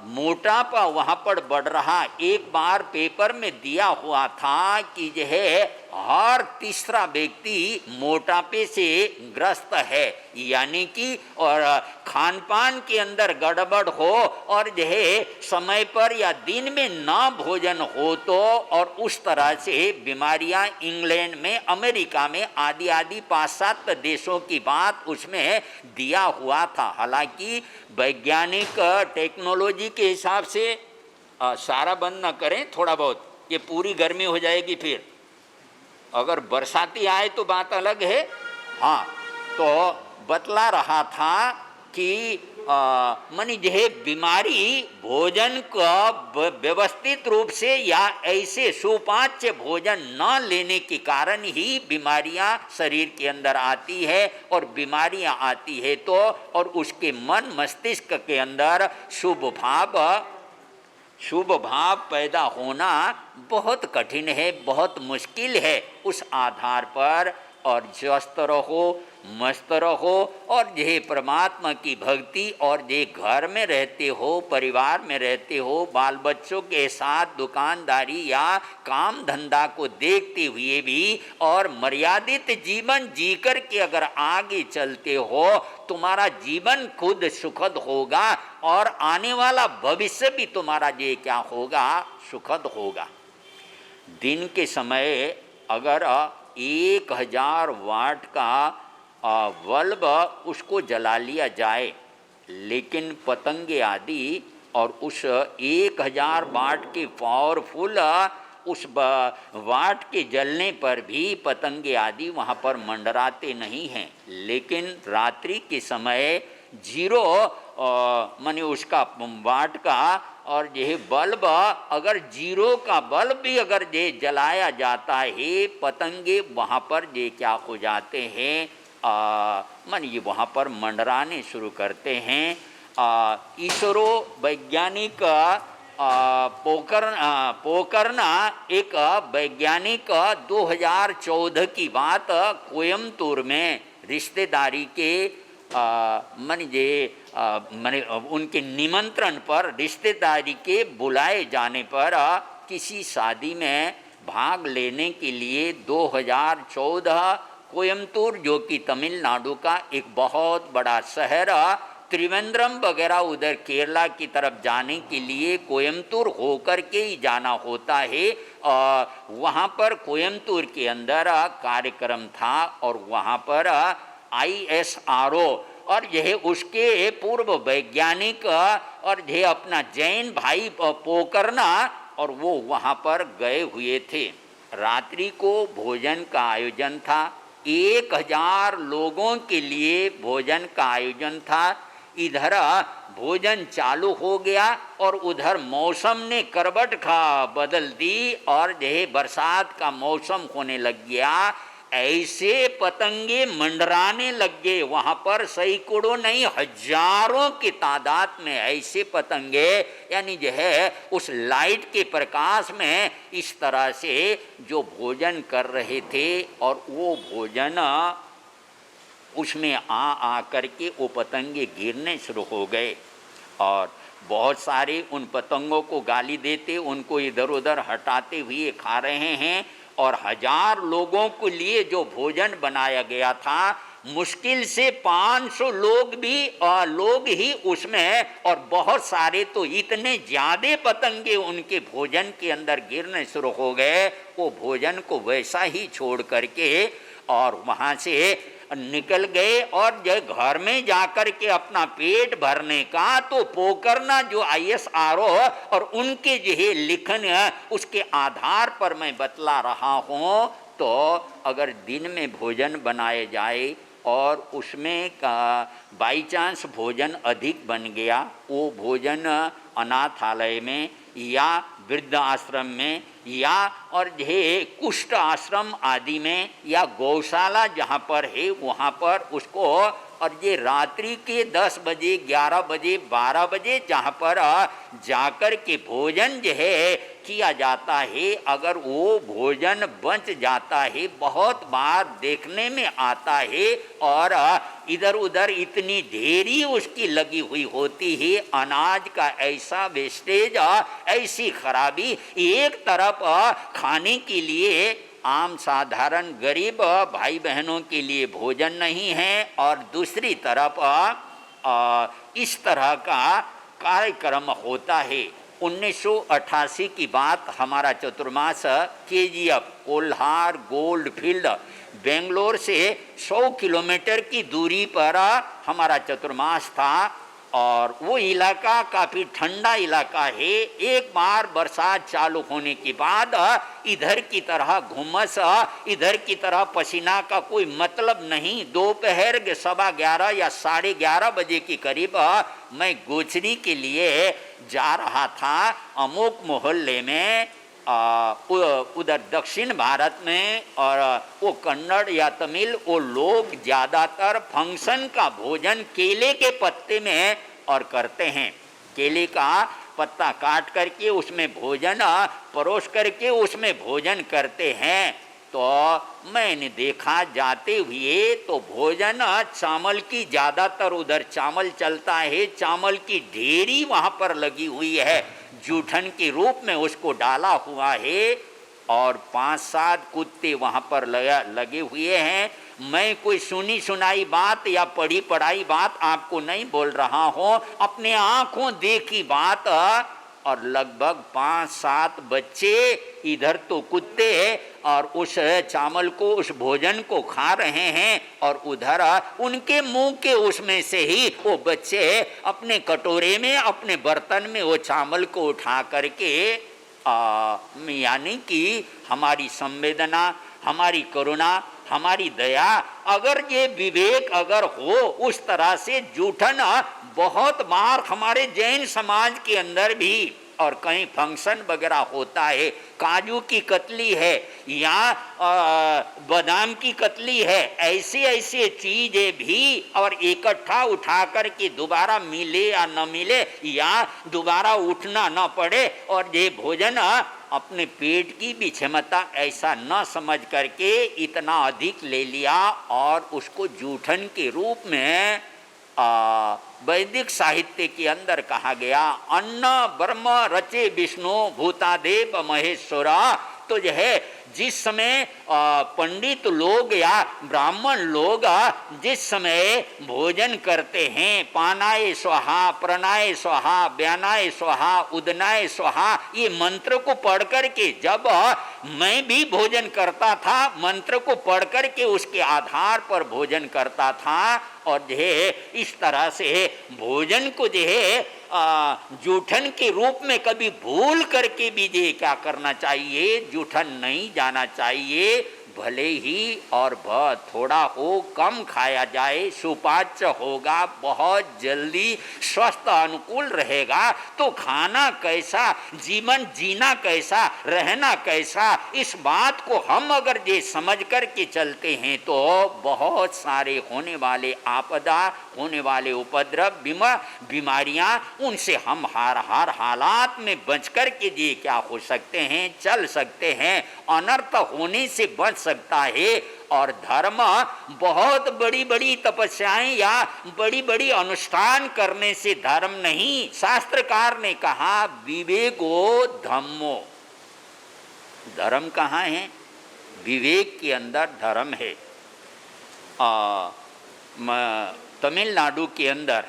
मोटापा वहाँ पर बढ़ रहा, एक बार पेपर में दिया हुआ था कि जो है हर तीसरा व्यक्ति मोटापे से ग्रस्त है, यानी कि और खान पान के अंदर गड़बड़ हो और जो है समय पर या दिन में ना भोजन हो तो और उस तरह से बीमारियां इंग्लैंड में, अमेरिका में आदि आदि पाश्चात्य देशों की बात उसमें दिया हुआ था। हालांकि वैज्ञानिक टेक्नोलॉजी के हिसाब से सारा बंद न करें, थोड़ा बहुत, ये पूरी गर्मी हो जाएगी। फिर अगर बरसाती आए तो बात अलग है। हाँ, तो बतला रहा था कि मानी जो है बीमारी भोजन का व्यवस्थित रूप से या ऐसे सुपाच्य भोजन न लेने के कारण ही बीमारियां शरीर के अंदर आती है और बीमारियां आती है तो और उसके मन मस्तिष्क के अंदर शुभ भाव पैदा होना बहुत कठिन है, बहुत मुश्किल है। उस आधार पर और स्वस्थ रहो, मस्त रहो और ये परमात्मा की भक्ति और ये घर में रहते हो, परिवार में रहते हो, बाल बच्चों के साथ दुकानदारी या काम धंधा को देखते हुए भी और मर्यादित जीवन जीकर के अगर आगे चलते हो तुम्हारा जीवन खुद सुखद होगा और आने वाला भविष्य भी तुम्हारा ये क्या होगा, सुखद होगा। दिन के समय अगर 1000 वाट का बल्ब उसको जला लिया जाए, लेकिन पतंगे आदि और उस 1000 वाट के पावरफुल उस वाट के जलने पर भी पतंगे आदि वहाँ पर मंडराते नहीं हैं। लेकिन रात्रि के समय जीरो माने उसका वाट का और यह बल्ब, अगर जीरो का बल्ब भी अगर ये जलाया जाता है, पतंगे वहाँ पर ये क्या हो जाते हैं, मन ये वहाँ पर मंडराने शुरू करते हैं। इसरो वैज्ञानिक पोकरना एक वैज्ञानिक 2014 की बात कोयम्बतूर में रिश्तेदारी के माने उनके निमंत्रण पर, रिश्तेदारी के बुलाए जाने पर किसी शादी में भाग लेने के लिए 2014 कोयम्बतूर, जो कि तमिलनाडु का एक बहुत बड़ा शहर, त्रिवेंद्रम वगैरह उधर केरला की तरफ जाने के लिए कोयम्बतूर होकर के ही जाना होता है। वहाँ पर कोयम्बतूर के अंदर कार्यक्रम था और वहाँ पर ISRO और यह उसके पूर्व वैज्ञानिक और यह अपना जैन भाई पोकरना और वो वहाँ पर गए हुए थे। रात्रि को भोजन का आयोजन था, 1000 लोगों के लिए भोजन का आयोजन था। इधर भोजन चालू हो गया और उधर मौसम ने करवट बदल दी और यह बरसात का मौसम होने लग गया। ऐसे पतंगे मंडराने लग गए वहाँ पर, सैकड़ों नहीं हजारों की तादाद में ऐसे पतंगे, यानी जो है उस लाइट के प्रकाश में इस तरह से जो भोजन कर रहे थे और वो भोजन उसमें आ करके वो पतंगे गिरने शुरू हो गए और बहुत सारे उन पतंगों को गाली देते, उनको इधर उधर हटाते हुए खा रहे हैं। और 1000 लोगों के लिए जो भोजन बनाया गया था, मुश्किल से 500 लोग ही उसमें, और बहुत सारे तो इतने ज़्यादा पतंगे उनके भोजन के अंदर गिरने शुरू हो गए, वो भोजन को वैसा ही छोड़ करके और वहाँ से निकल गए और जब घर में जाकर के अपना पेट भरने का, तो पोकरना जो ISRO और उनके जो है लिखन उसके आधार पर मैं बतला रहा हूँ, तो अगर दिन में भोजन बनाए जाए और उसमें का बाई चांस भोजन अधिक बन गया, वो भोजन अनाथालय में या वृद्ध आश्रम में या और ये कुष्ठ आश्रम आदि में या गौशाला जहाँ पर है वहाँ पर उसको, और ये रात्रि के 10 बजे 11 बजे 12 बजे जहाँ पर जाकर के भोजन जो है किया जाता है, अगर वो भोजन बच जाता है, बहुत बार देखने में आता है और इधर उधर इतनी ढेरी उसकी लगी हुई होती है, अनाज का ऐसा वेस्टेज, ऐसी खराबी, एक तरफ खाने के लिए आम साधारण गरीब भाई बहनों के लिए भोजन नहीं है और दूसरी तरफ इस तरह का कार्यक्रम होता है। 1988 की बात, हमारा चतुर्मास KGF Kolhar gold field Bangalore से 100 किलोमीटर की दूरी पर हमारा चतुर्मास था और वो इलाका काफ़ी ठंडा इलाका है। एक बार बरसात चालू होने के बाद इधर की तरह घुमस, इधर की तरह पसीना का कोई मतलब नहीं। दोपहर के 11:15 या 11:30 बजे के करीब मैं गोचरी के लिए जा रहा था अमोक मोहल्ले में, उधर दक्षिण भारत में, और वो कन्नड़ या तमिल वो लोग ज़्यादातर फंक्शन का भोजन केले के पत्ते में और करते हैं। केले का पत्ता काट करके उसमें भोजन परोस करके उसमें भोजन करते हैं। तो मैंने देखा जाते हुए तो भोजन चावल की, ज़्यादातर उधर चावल चलता है, चावल की ढेरी वहाँ पर लगी हुई है, जूठन के रूप में उसको डाला हुआ है और 5-7 कुत्ते वहाँ पर लगे हुए हैं। मैं कोई सुनी सुनाई बात या पढ़ी पढ़ाई बात आपको नहीं बोल रहा हूँ, अपने आँखों देखी बात। और लगभग 5-7 बच्चे इधर तो कुत्ते और उस चावल को, उस भोजन को खा रहे हैं, और उधर उनके मुंह के उसमें से ही वो बच्चे अपने कटोरे में, अपने बर्तन में वो चावल को उठा करके यानी कि हमारी संवेदना, हमारी करुणा, हमारी दया, अगर ये विवेक अगर हो उस तरह से जूठन बहुत बार हमारे जैन समाज के अंदर भी, और कहीं फंक्शन वगैरह होता है, काजू की कतली है या बादाम की कतली है, ऐसे ऐसे चीजें भी और इकट्ठा उठा कर के दोबारा मिले या न मिले या दोबारा उठना न पड़े, और ये भोजन अपने पेट की भी क्षमता ऐसा न समझ करके इतना अधिक ले लिया और उसको जूठन के रूप में वैदिक साहित्य के अंदर कहा गया, अन्न ब्रह्म रचे विष्णु भूतादेव महेश्वरा। तो यह है जिस समय पंडित लोग या ब्राह्मण लोग जिस समय भोजन करते हैं, पानाय स्वाहा, प्रणाय स्वाहा, व्यानाय स्वाहा, उदनाय स्वाहा, ये मंत्र को पढ़ करके, जब मैं भी भोजन करता था मंत्र को पढ़ करके उसके आधार पर भोजन करता था, और जो है इस तरह से भोजन को जो है जूठन के रूप में कभी भूल करके भी ये क्या करना चाहिए, जूठन नहीं जाना चाहिए। भले ही और बहुत थोड़ा हो, कम खाया जाए, सुपाच्य होगा, बहुत जल्दी स्वस्थ अनुकूल रहेगा। तो खाना कैसा, जीवन जीना कैसा, रहना कैसा, इस बात को हम अगर ये समझ करके चलते हैं तो बहुत सारे होने वाले आपदा, होने वाले उपद्रव, बीमारियां, उनसे हम हर हालात में बच कर के ये क्या हो सकते हैं, चल सकते हैं, अनर्थ होने से बच सकता है। और धर्म बहुत बड़ी बड़ी तपस्याएं या बड़ी बड़ी अनुष्ठान करने से धर्म नहीं, शास्त्रकार ने कहा विवेको धम्मो, धर्म कहाँ है, विवेक के अंदर धर्म है। तमिलनाडु के अंदर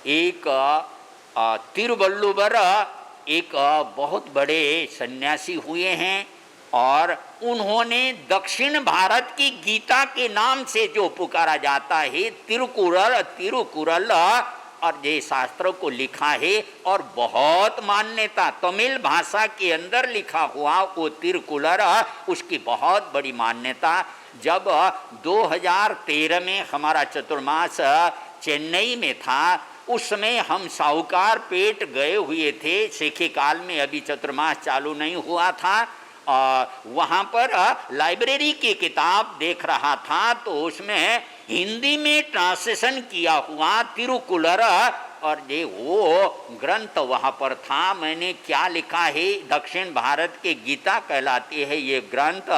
एक तिरुवल्लुवर एक बहुत बड़े सन्यासी हुए हैं, और उन्होंने दक्षिण भारत की गीता के नाम से जो पुकारा जाता है तिरुकुरल और ये शास्त्रों को लिखा है, और बहुत मान्यता, तमिल भाषा के अंदर लिखा हुआ वो तिरुकुरल, उसकी बहुत बड़ी मान्यता। जब 2013 में हमारा चतुर्मास चेन्नई में था, उस समय हम साहूकार पेट गए हुए थे, शेखे काल में अभी चतुर्मास चालू नहीं हुआ था। वहाँ पर लाइब्रेरी की किताब देख रहा था, तो उसमें हिंदी में ट्रांसलेशन किया हुआ तिरुकुरल, और ये वो ग्रंथ वहाँ पर था। मैंने क्या लिखा है, दक्षिण भारत के गीता कहलाती है ये ग्रंथ,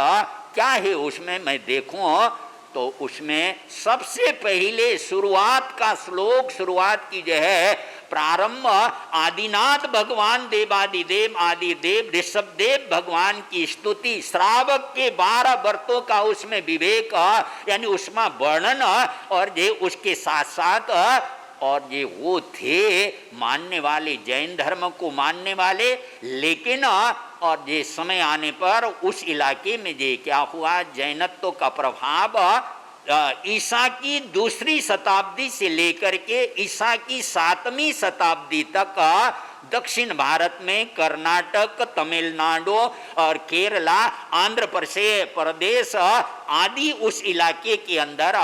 क्या है उसमें मैं देखूं तो उसमें सबसे पहले शुरुआत का श्लोक, शुरुआत की जो है, प्रारंभ आदिनाथ भगवान देवादिदेव आदिदेव ऋषभदेव भगवान की स्तुति, श्रावक के 12 व्रतों का उसमें विवेक यानी उसमें वर्णन, और ये उसके साथ साथ, और ये वो थे मानने वाले, जैन धर्म को मानने वाले, लेकिन और ये समय आने पर उस इलाके में ये क्या हुआ, जैनत्व का प्रभाव ईसा की 2री शताब्दी से लेकर के ईसा की 7वीं शताब्दी तक दक्षिण भारत में कर्नाटक, तमिलनाडु और केरला, आंध्र प्रदेश आदि उस इलाके के अंदर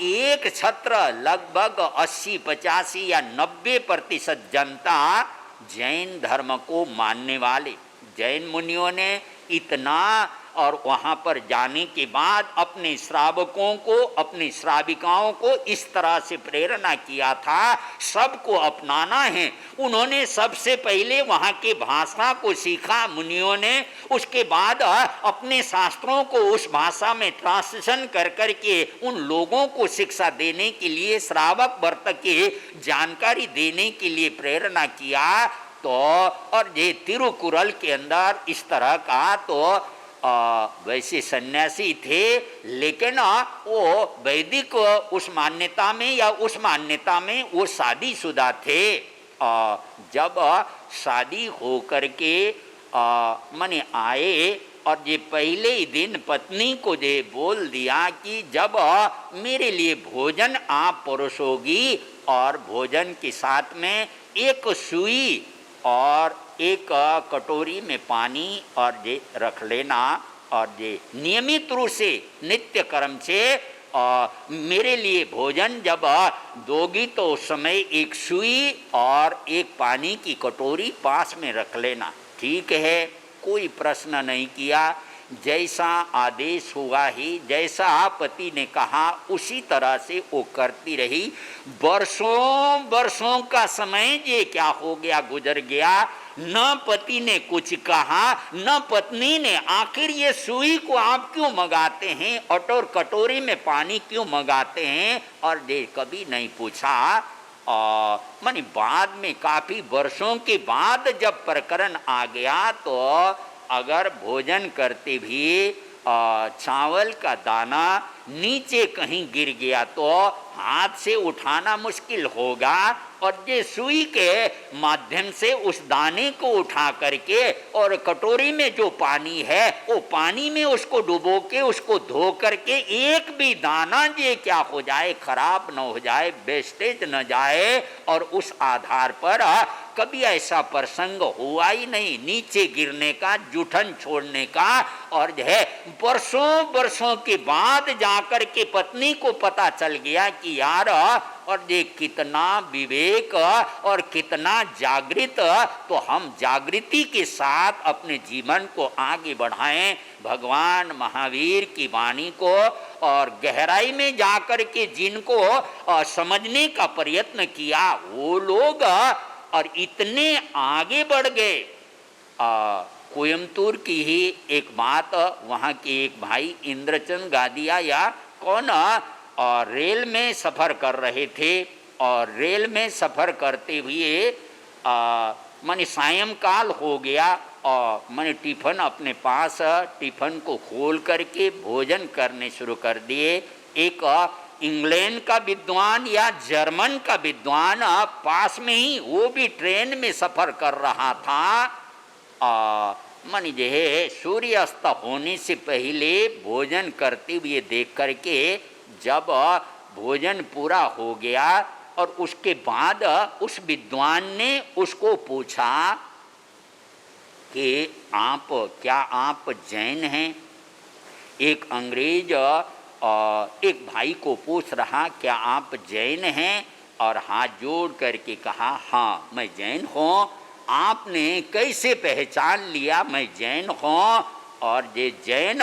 एक छत्र लगभग 80-85 या 90% जनता जैन धर्म को मानने वाले। जैन मुनियों ने इतना, और वहाँ पर जाने के बाद अपने श्रावकों को, अपनी श्राविकाओं को इस तरह से प्रेरणा किया था, सबको अपनाना है। उन्होंने सबसे पहले वहाँ के भाषा को सीखा मुनियों ने, उसके बाद अपने शास्त्रों को उस भाषा में ट्रांसलेशन कर कर के उन लोगों को शिक्षा देने के लिए, श्रावक व्रत की जानकारी देने के लिए प्रेरणा किया। तो और ये तिरुकुरल के अंदर इस तरह का, तो वैसे सन्यासी थे, लेकिन वो वैदिक उस मान्यता में या उस मान्यता में वो शादीशुदा थे, जब शादी हो करके मने आए और ये पहले ही दिन पत्नी को ये बोल दिया कि जब मेरे लिए भोजन आप परोसोगी और भोजन के साथ में एक सुई और एक कटोरी में पानी और ये रख लेना और ये नियमित रूप से नित्य कर्म से मेरे लिए भोजन जब दोगी तो उस समय एक सुई और एक पानी की कटोरी पास में रख लेना। ठीक है, कोई प्रश्न नहीं किया, जैसा आदेश हुआ ही, जैसा पति ने कहा उसी तरह से वो करती रही। वर्षों वर्षों का समय ये क्या हो गया, गुजर गया। न पति ने कुछ कहा न पत्नी ने, आखिर ये सुई को आप क्यों मंगाते हैं और कटोरी में पानी क्यों मंगाते हैं, और ये कभी नहीं पूछा। मानी बाद में काफी वर्षों के बाद जब प्रकरण आ गया तो अगर भोजन करते भी चावल का दाना नीचे कहीं गिर गया तो हाथ से उठाना मुश्किल होगा, और ये सुई के माध्यम से उस दाने को उठा करके और कटोरी में जो पानी है वो पानी में उसको डुबो के उसको धो करके एक भी दाना ये क्या हो जाए, खराब न हो जाए, वेस्टेज न जाए। और उस आधार पर कभी ऐसा प्रसंग हुआ ही नहीं नीचे गिरने का, जूठन छोड़ने का। और जो है वर्षों वर्षों के बाद जाकर के पत्नी को पता चल गया कि यार, और ये कितना विवेक और कितना जागृत, तो हम जागृति के साथ अपने जीवन को आगे बढ़ाएं। भगवान महावीर की वाणी को और गहराई में जाकर के जिनको समझने का प्रयत्न किया वो लोग और इतने आगे बढ़ गए। कोयम्बतूर की ही एक बात, वहाँ के एक भाई इंद्रचंद गादिया या कौन और रेल में सफ़र कर रहे थे, और रेल में सफ़र करते हुए माने सायंकाल हो गया और मैंने टिफ़िन अपने पास टिफ़िन को खोल करके भोजन करने शुरू कर दिए। एक इंग्लैंड का विद्वान या जर्मन का विद्वान पास में ही, वो भी ट्रेन में सफ़र कर रहा था। मान लीजिए सूर्यास्त होने से पहले भोजन करते हुए देख करके जब भोजन पूरा हो गया और उसके बाद उस विद्वान ने उसको पूछा कि क्या आप जैन हैं। एक अंग्रेज एक भाई को पूछ रहा क्या आप जैन हैं, और हाथ जोड़ करके कहा हाँ मैं जैन हूँ। आपने कैसे पहचान लिया मैं जैन हूँ? और ये जैन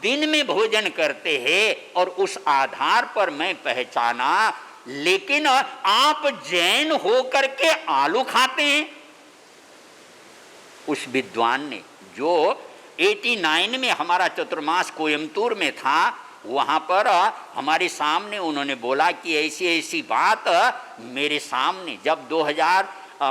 दिन में भोजन करते हैं और उस आधार पर मैं पहचाना, लेकिन आप जैन हो करके आलू खाते हैं। उस विद्वान ने, जो 89 में हमारा चतुर्मास कोयम्बतूर में था, वहाँ पर हमारे सामने उन्होंने बोला कि ऐसी ऐसी बात मेरे सामने, जब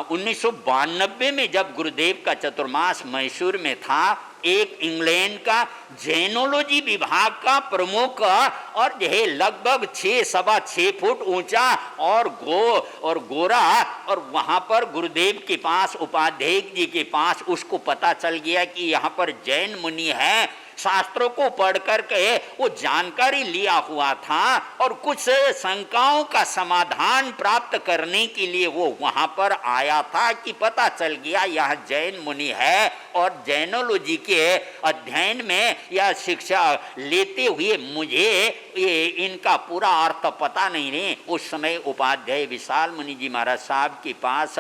1992 में जब गुरुदेव का चतुर्मास मैसूर में था, एक इंग्लैंड का जैनोलॉजी विभाग का प्रमुख और यह लगभग 6.25 फुट ऊंचा और गोरा, और वहाँ पर गुरुदेव के पास, उपाध्याय जी के पास उसको पता चल गया कि यहाँ पर जैन मुनि है। शास्त्रों को पढ़ कर के वो जानकारी लिया हुआ था और कुछ शंकाओं का समाधान प्राप्त करने के लिए वो वहाँ पर आया था कि पता चल गया यह जैन मुनि है। और जैनोलॉजी के अध्ययन में या शिक्षा लेते हुए मुझे ये इनका पूरा अर्थ पता नहीं है। उस समय उपाध्याय विशाल मुनि जी महाराज साहब के पास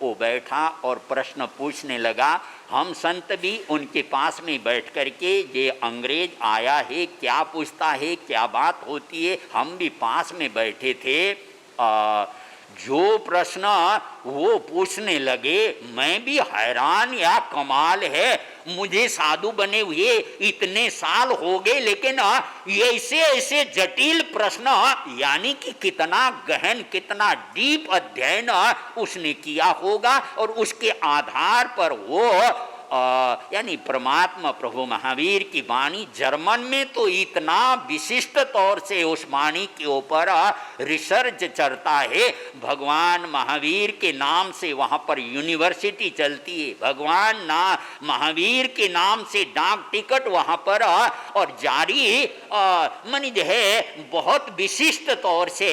वो बैठा और प्रश्न पूछने लगा। हम संत भी उनके पास में बैठ कर के, ये अंग्रेज आया है क्या पूछता है, क्या बात होती है, हम भी पास में बैठे थे। जो प्रश्न वो पूछने लगे मैं भी हैरान, या कमाल है, मुझे साधु बने हुए इतने साल हो गए, लेकिन ऐसे ऐसे जटिल प्रश्न, यानी कि कितना गहन, कितना डीप अध्ययन उसने किया होगा और उसके आधार पर वो यानी परमात्मा प्रभु महावीर की वाणी जर्मन में तो इतना विशिष्ट तौर से उस वाणी के ऊपर रिसर्च चलता है। भगवान महावीर के नाम से वहाँ पर यूनिवर्सिटी चलती है, भगवान महावीर के नाम से डाक टिकट वहाँ पर और जारी मानी जो है बहुत विशिष्ट तौर से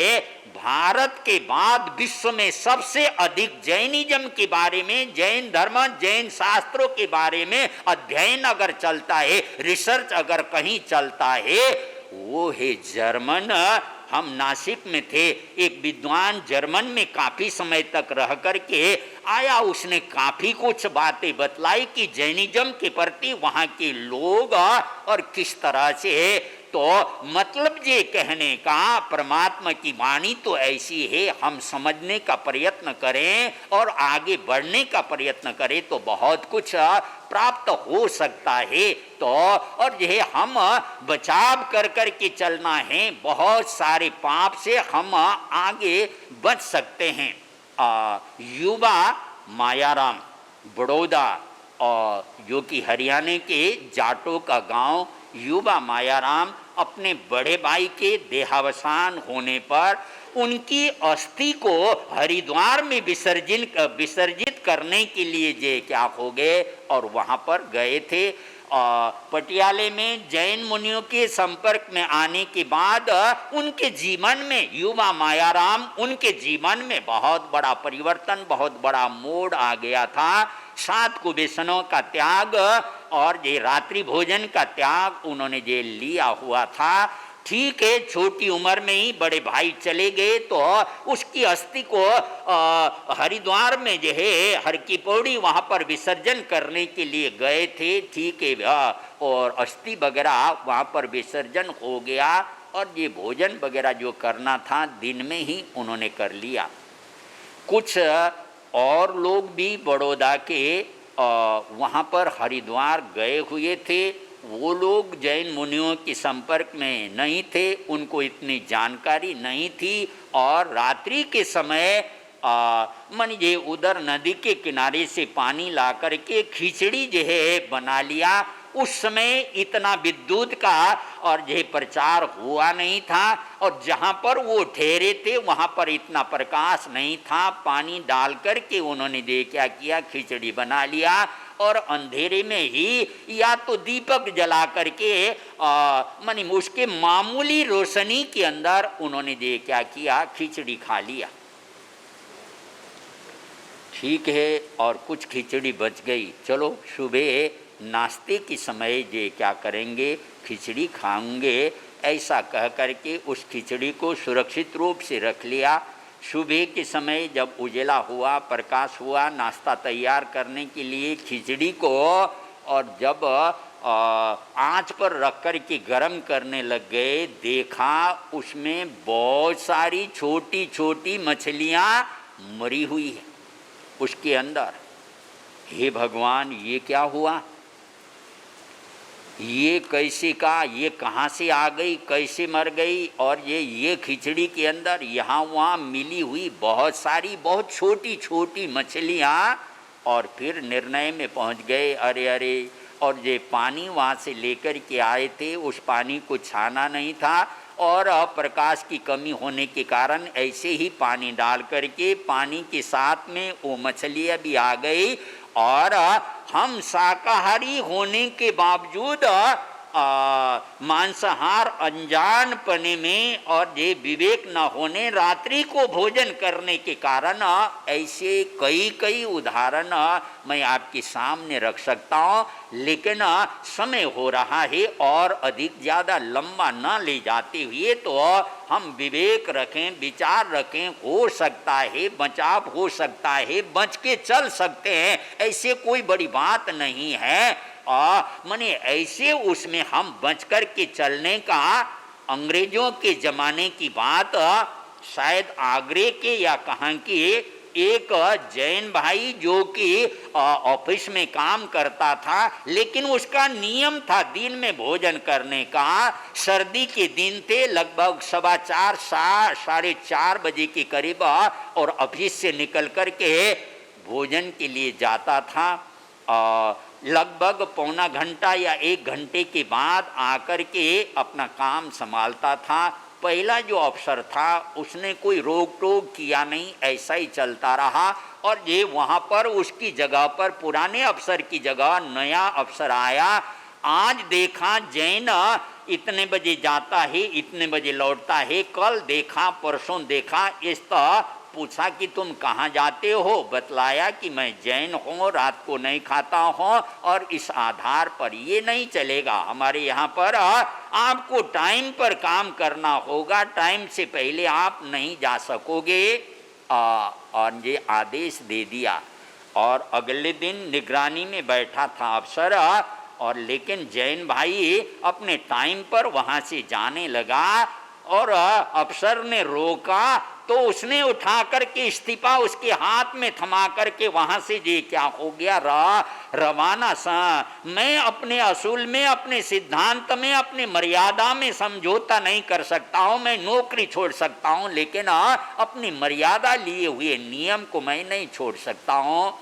भारत के बाद विश्व में सबसे अधिक जैनिज्म के बारे में, जैन धर्म, जैन शास्त्रों के बारे में अध्ययन अगर चलता है, रिसर्च अगर कहीं चलता है, वो है जर्मन। हम नासिक में थे, एक विद्वान जर्मन में काफ़ी समय तक रह करके आया, उसने काफ़ी कुछ बातें बतलाई कि जैनिज्म के प्रति वहाँ के लोग और किस तरह से, तो मतलब ये कहने का परमात्मा की वाणी तो ऐसी है, हम समझने का प्रयत्न करें और आगे बढ़ने का प्रयत्न करें तो बहुत कुछ प्राप्त हो सकता है। तो और यह हम बचाव कर कर के चलना है, बहुत सारे पाप से हम आगे बच सकते हैं। युवा मायाराम बड़ौदा और जो कि हरियाणा के जाटों का गांव, युवा मायाराम अपने बड़े भाई के देहावसान होने पर उनकी अस्थि को हरिद्वार में विसर्जित करने के लिए जे क्या हो गए और वहाँ पर गए थे। पटियाले में जैन मुनियों के संपर्क में आने के बाद उनके जीवन में, युवा मायाराम, उनके जीवन में बहुत बड़ा परिवर्तन, बहुत बड़ा मोड़ आ गया था। 7 कुबेशनों का त्याग और ये रात्रि भोजन का त्याग उन्होंने जे लिया हुआ था। ठीक है, छोटी उम्र में ही बड़े भाई चले गए तो उसकी अस्थि को हरिद्वार में जो है हर की पौड़ी वहाँ पर विसर्जन करने के लिए गए थे। ठीक है, और अस्थि वगैरह वहाँ पर विसर्जन हो गया और ये भोजन वगैरह जो करना था दिन में ही उन्होंने कर लिया। कुछ और लोग भी बड़ौदा के वहाँ पर हरिद्वार गए हुए थे, वो लोग जैन मुनियों के संपर्क में नहीं थे, उनको इतनी जानकारी नहीं थी और रात्रि के समय मानिए उधर नदी के किनारे से पानी ला करके खिचड़ी जो है बना लिया। उस समय इतना विद्युत का और यह प्रचार हुआ नहीं था और जहाँ पर वो ठहरे थे वहाँ पर इतना प्रकाश नहीं था। पानी डाल करके उन्होंने क्या किया, खिचड़ी बना लिया और अंधेरे में ही या तो दीपक जला करके मानी उसके मामूली रोशनी के अंदर उन्होंने क्या किया, खिचड़ी खा लिया। ठीक है, और कुछ खिचड़ी बच गई, चलो सुबह नाश्ते के समय ये क्या करेंगे, खिचड़ी खाएंगे, ऐसा कह करके उस खिचड़ी को सुरक्षित रूप से रख लिया। सुबह के समय जब उजाला हुआ, प्रकाश हुआ, नाश्ता तैयार करने के लिए खिचड़ी को और जब आँच पर रख कर के गर्म करने लग गए, देखा उसमें बहुत सारी छोटी छोटी मछलियाँ मरी हुई है उसके अंदर। हे भगवान, ये क्या हुआ, ये कैसे का, ये कहाँ से आ गई, कैसे मर गई, और ये खिचड़ी के अंदर यहाँ वहाँ मिली हुई बहुत सारी बहुत छोटी छोटी मछलियाँ। और फिर निर्णय में पहुँच गए, अरे अरे, और ये पानी वहाँ से लेकर के आए थे, उस पानी को छाना नहीं था और प्रकाश की कमी होने के कारण ऐसे ही पानी डाल करके पानी के साथ में वो मछलियाँ भी आ गई। और हम शाकाहारी होने के बावजूद मांसाहार अनजानपने में और ये विवेक न होने रात्रि को भोजन करने के कारण ऐसे कई उदाहरण मैं आपके सामने रख सकता हूँ, लेकिन समय हो रहा है और अधिक ज़्यादा लंबा न ले जाते हुए तो हम विवेक रखें, विचार रखें, हो सकता है बचाव हो सकता है, बच के चल सकते हैं, ऐसे कोई बड़ी बात नहीं है। माने ऐसे उसमें हम बच कर के चलने का, अंग्रेजों के ज़माने की बात, शायद आगरे के या कहाँ की एक जैन भाई जो कि ऑफिस में काम करता था, लेकिन उसका नियम था दिन में भोजन करने का। सर्दी के दिन थे, लगभग 4:15 4:30 बजे के करीब, और ऑफिस से निकल कर के भोजन के लिए जाता था। लगभग पौना घंटा या 1 घंटे के बाद आकर के अपना काम संभालता था। पहला जो अफसर था उसने कोई रोक टोक किया नहीं, ऐसा ही चलता रहा। और ये वहाँ पर उसकी जगह पर पुराने अफसर की जगह नया अफसर आया। आज देखा जैन इतने बजे जाता है, इतने बजे लौटता है, कल देखा परसों देखा, इस तरह पूछा कि तुम कहाँ जाते हो, बतलाया कि मैं जैन हूँ, रात को नहीं खाता हूँ और इस आधार पर ये नहीं चलेगा। हमारे यहाँ पर आपको टाइम पर काम करना होगा, टाइम से पहले आप नहीं जा सकोगे। और ये आदेश दे दिया। और अगले दिन निगरानी में बैठा था अफसर, और लेकिन जैन भाई अपने टाइम पर वहाँ से जाने लगा। और अफसर ने रोका तो उसने उठा करके इस्तीफा उसके हाथ में थमा करके वहाँ से ये क्या हो गया रवाना सा। मैं अपने असूल में, अपने सिद्धांत में, अपने मर्यादा में समझौता नहीं कर सकता हूँ। मैं नौकरी छोड़ सकता हूँ लेकिन अपनी मर्यादा लिए हुए नियम को मैं नहीं छोड़ सकता हूँ।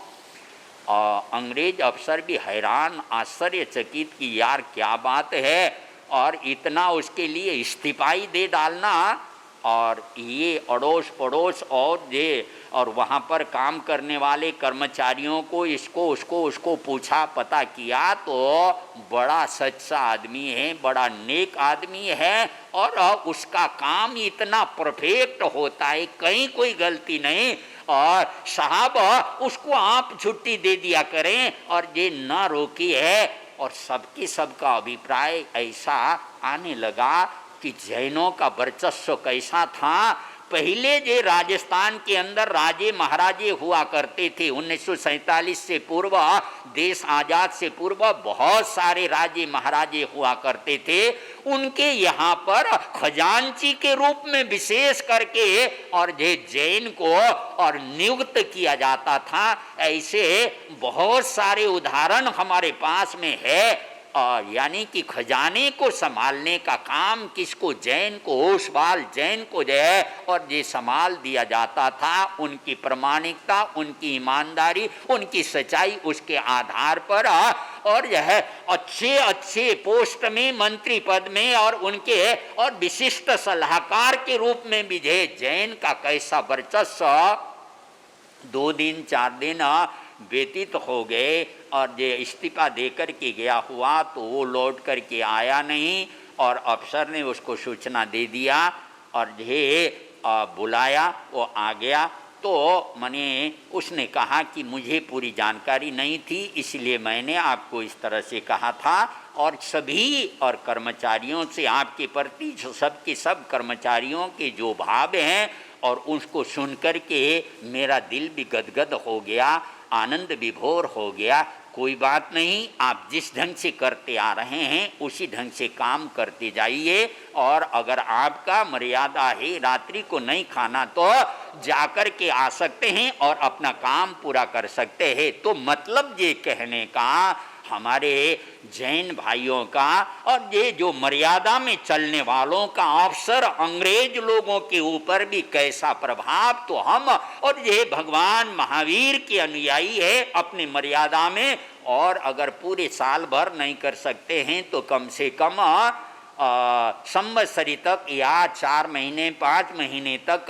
अंग्रेज अफसर भी हैरान आश्चर्यचकित कि यार क्या बात है, और इतना उसके लिए इस्तीफा ही दे डालना। और ये अड़ोस पड़ोस और वहाँ पर काम करने वाले कर्मचारियों को इसको उसको पूछा, पता किया तो बड़ा सच्चा आदमी है, बड़ा नेक आदमी है, और उसका काम इतना परफेक्ट होता है, कहीं कोई गलती नहीं। और साहब उसको आप छुट्टी दे दिया करें, और ये ना रोकी है। और सबके सबका अभिप्राय ऐसा आने लगा कि जैनों का वर्चस्व कैसा था। पहले जो राजस्थान के अंदर राजे महाराजे हुआ करते थे 1947 से पूर्व, देश आज़ाद से पूर्व बहुत सारे राजे महाराजे हुआ करते थे। उनके यहाँ पर खजांची के रूप में विशेष करके और जैन को और नियुक्त किया जाता था। ऐसे बहुत सारे उदाहरण हमारे पास में है। और यानी कि खजाने को संभालने का काम किसको, जैन को, ओसवाल जैन को और ये संभाल दिया जाता था। उनकी प्रामाणिकता, उनकी ईमानदारी, उनकी सच्चाई, उसके आधार पर और यह अच्छे अच्छे पोस्ट में, मंत्री पद में और उनके और विशिष्ट सलाहकार के रूप में भी जैन का कैसा वर्चस्व। 2 दिन 4 दिन व्यतीत हो गए और ये इस्तीफा दे कर के गया हुआ तो वो लौट कर के आया नहीं। और अफसर ने उसको सूचना दे दिया और ये बुलाया, वो आ गया। तो मैंने उसने कहा कि मुझे पूरी जानकारी नहीं थी, इसलिए मैंने आपको इस तरह से कहा था। और सभी और कर्मचारियों से आपके प्रति सबके सब कर्मचारियों के जो भाव हैं और उसको सुन कर के मेरा दिल भी गदगद हो गया, आनंद विभोर हो गया। कोई बात नहीं, आप जिस ढंग से करते आ रहे हैं उसी ढंग से काम करते जाइए। और अगर आपका मर्यादा है रात्रि को नहीं खाना तो जाकर के आ सकते हैं और अपना काम पूरा कर सकते हैं। तो मतलब ये कहने का हमारे जैन भाइयों का और ये जो मर्यादा में चलने वालों का अवसर अंग्रेज लोगों के ऊपर भी कैसा प्रभाव, तो हम और ये भगवान महावीर के अनुयायी है अपनी मर्यादा में। और अगर पूरे साल भर नहीं कर सकते हैं तो कम से कम संवत्सरी तक या 4 महीने 5 महीने तक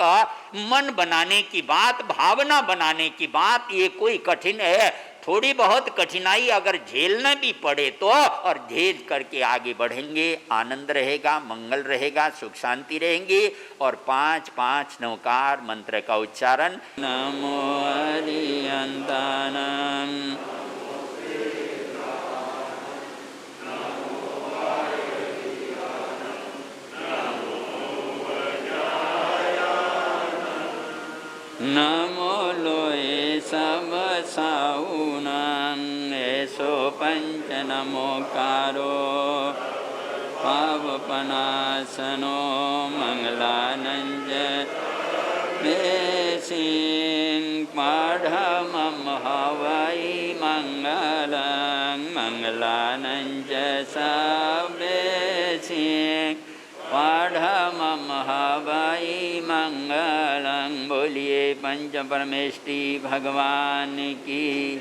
मन बनाने की बात, भावना बनाने की बात, ये कोई कठिन है। थोड़ी बहुत कठिनाई अगर झेलना भी पड़े तो और झेल करके आगे बढ़ेंगे, आनंद रहेगा, मंगल रहेगा, सुख शांति रहेंगे। और 5-5 नवकार मंत्र का उच्चारण। नमो हरियंतानम नमो लोए सब साउनां ऐसो पंच नमोकारो पावपनासनो मंगलानंज बेसिं पाढ़मं हवै मंगलं मंगलानंज सबेसिं पाढ़मं हवै मंगलं। बोलिए पंच परमेष्टि भगवान की।